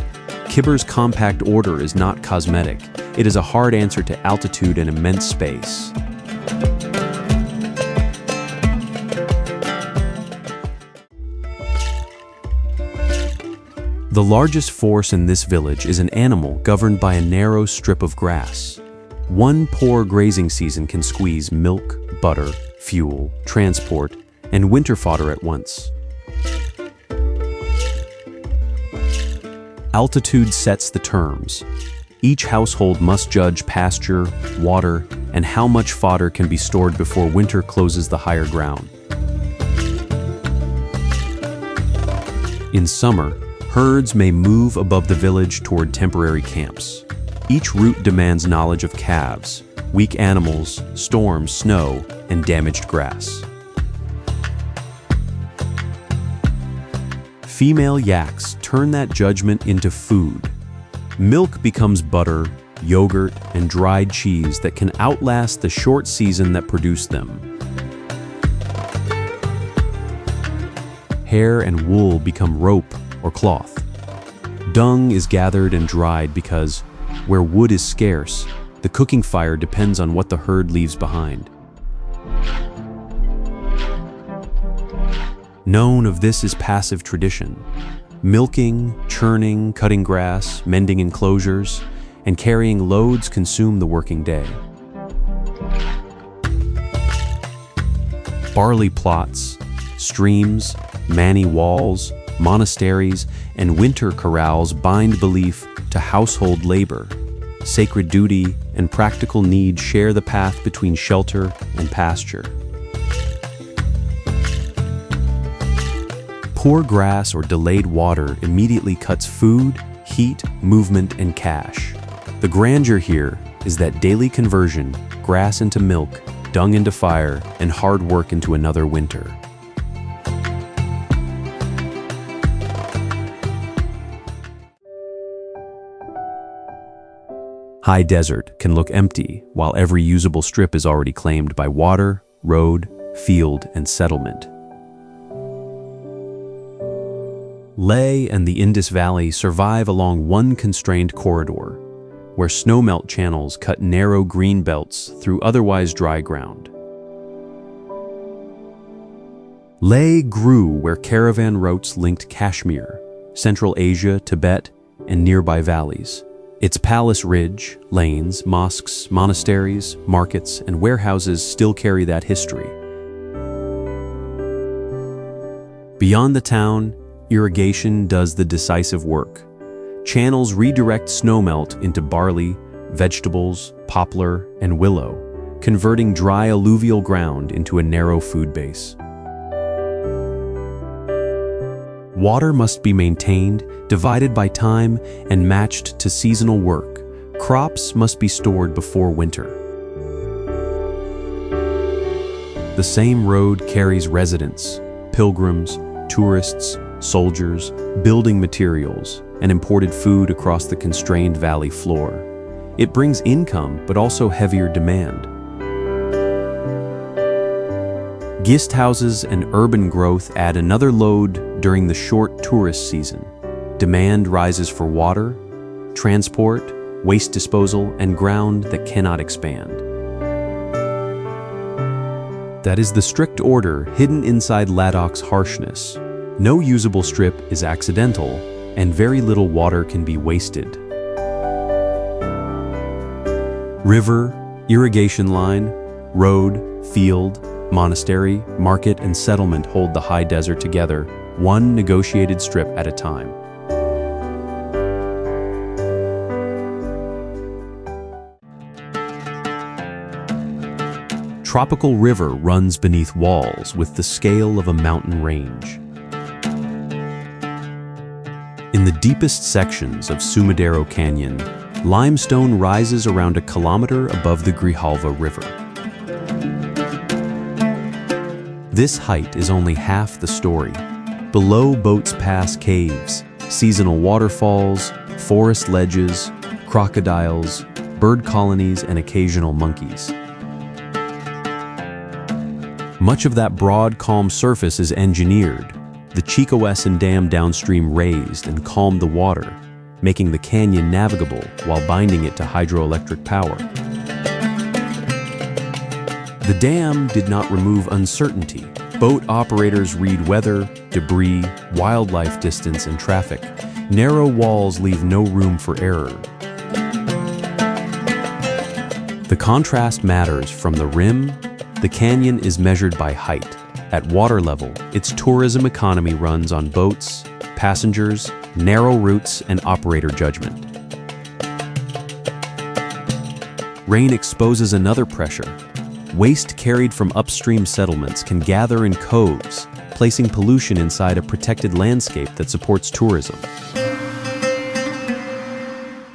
Khyber's compact order is not cosmetic. It is a hard answer to altitude and immense space. The largest force in this village is an animal governed by a narrow strip of grass. One poor grazing season can squeeze milk, butter, fuel, transport, and winter fodder at once. Altitude sets the terms. Each household must judge pasture, water, and how much fodder can be stored before winter closes the higher ground. In summer, herds may move above the village toward temporary camps. Each route demands knowledge of calves, weak animals, storms, snow, and damaged grass. Female yaks turn that judgment into food. Milk becomes butter, yogurt, and dried cheese that can outlast the short season that produced them. Hair and wool become rope or cloth. Dung is gathered and dried because, where wood is scarce, the cooking fire depends on what the herd leaves behind. Known of this is passive tradition. Milking, churning, cutting grass, mending enclosures, and carrying loads consume the working day. Barley plots, streams, manny walls, monasteries, and winter corrals bind belief to household labor. Sacred duty and practical need share the path between shelter and pasture. Poor grass or delayed water immediately cuts food, heat, movement, and cash. The grandeur here is that daily conversion, grass into milk, dung into fire, and hard work into another winter. High desert can look empty while every usable strip is already claimed by water, road, field, and settlement. Leh and the Indus Valley survive along one constrained corridor, where snowmelt channels cut narrow green belts through otherwise dry ground. Leh grew where caravan routes linked Kashmir, Central Asia, Tibet, and nearby valleys. Its palace ridge, lanes, mosques, monasteries, markets, and warehouses still carry that history. Beyond the town, irrigation does the decisive work. Channels redirect snowmelt into barley, vegetables, poplar, and willow, converting dry alluvial ground into a narrow food base. Water must be maintained, divided by time, and matched to seasonal work. Crops must be stored before winter. The same road carries residents, pilgrims, tourists, soldiers, building materials, and imported food across the constrained valley floor. It brings income, but also heavier demand. Guest houses and urban growth add another load during the short tourist season. Demand rises for water, transport, waste disposal, and ground that cannot expand. That is the strict order hidden inside Ladak's harshness. No usable strip is accidental, and very little water can be wasted. River, irrigation line, road, field, monastery, market, and settlement hold the high desert together, one negotiated strip at a time. Tropical river runs beneath walls with the scale of a mountain range. In the deepest sections of Sumidero Canyon, limestone rises around a kilometer above the Grijalva River. This height is only half the story. Below, boats pass caves, seasonal waterfalls, forest ledges, crocodiles, bird colonies, and occasional monkeys. Much of that broad, calm surface is engineered. The Chicoesan Dam downstream raised and calmed the water, making the canyon navigable while binding it to hydroelectric power. The dam did not remove uncertainty. Boat operators read weather, debris, wildlife distance, and traffic. Narrow walls leave no room for error. The contrast matters. From the rim, the canyon is measured by height. At water level, its tourism economy runs on boats, passengers, narrow routes, and operator judgment. Rain exposes another pressure. Waste carried from upstream settlements can gather in coves, placing pollution inside a protected landscape that supports tourism.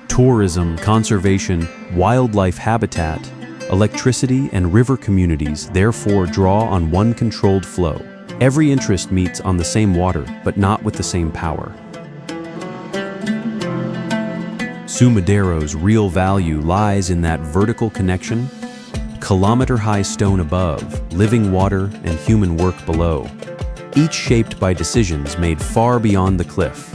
Tourism, conservation, wildlife habitat, electricity, and river communities therefore draw on one controlled flow. Every interest meets on the same water, but not with the same power. Sumidero's real value lies in that vertical connection. Kilometer-high stone above, living water, and human work below, each shaped by decisions made far beyond the cliff.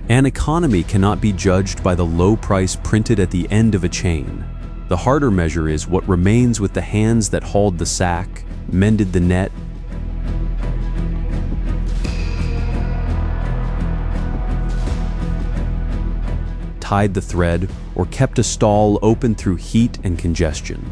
An economy cannot be judged by the low price printed at the end of a chain. The harder measure is what remains with the hands that hauled the sack, mended the net, tied the thread, or kept a stall open through heat and congestion.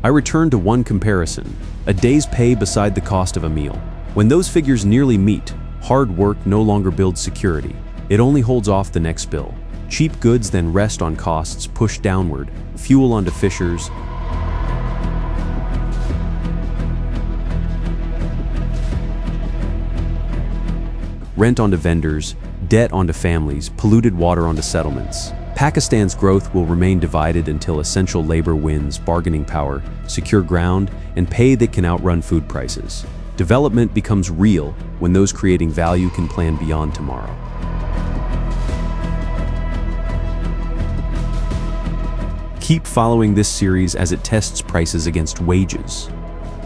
I return to one comparison, a day's pay beside the cost of a meal. When those figures nearly meet, hard work no longer builds security. It only holds off the next bill. Cheap goods then rest on costs pushed downward, fuel onto fishers, rent onto vendors, debt onto families, polluted water onto settlements. Pakistan's growth will remain divided until essential labor wins bargaining power, secure ground, and pay that can outrun food prices. Development becomes real when those creating value can plan beyond tomorrow. Keep following this series as it tests prices against wages,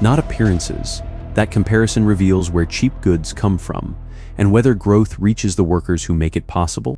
not appearances. That comparison reveals where cheap goods come from and whether growth reaches the workers who make it possible.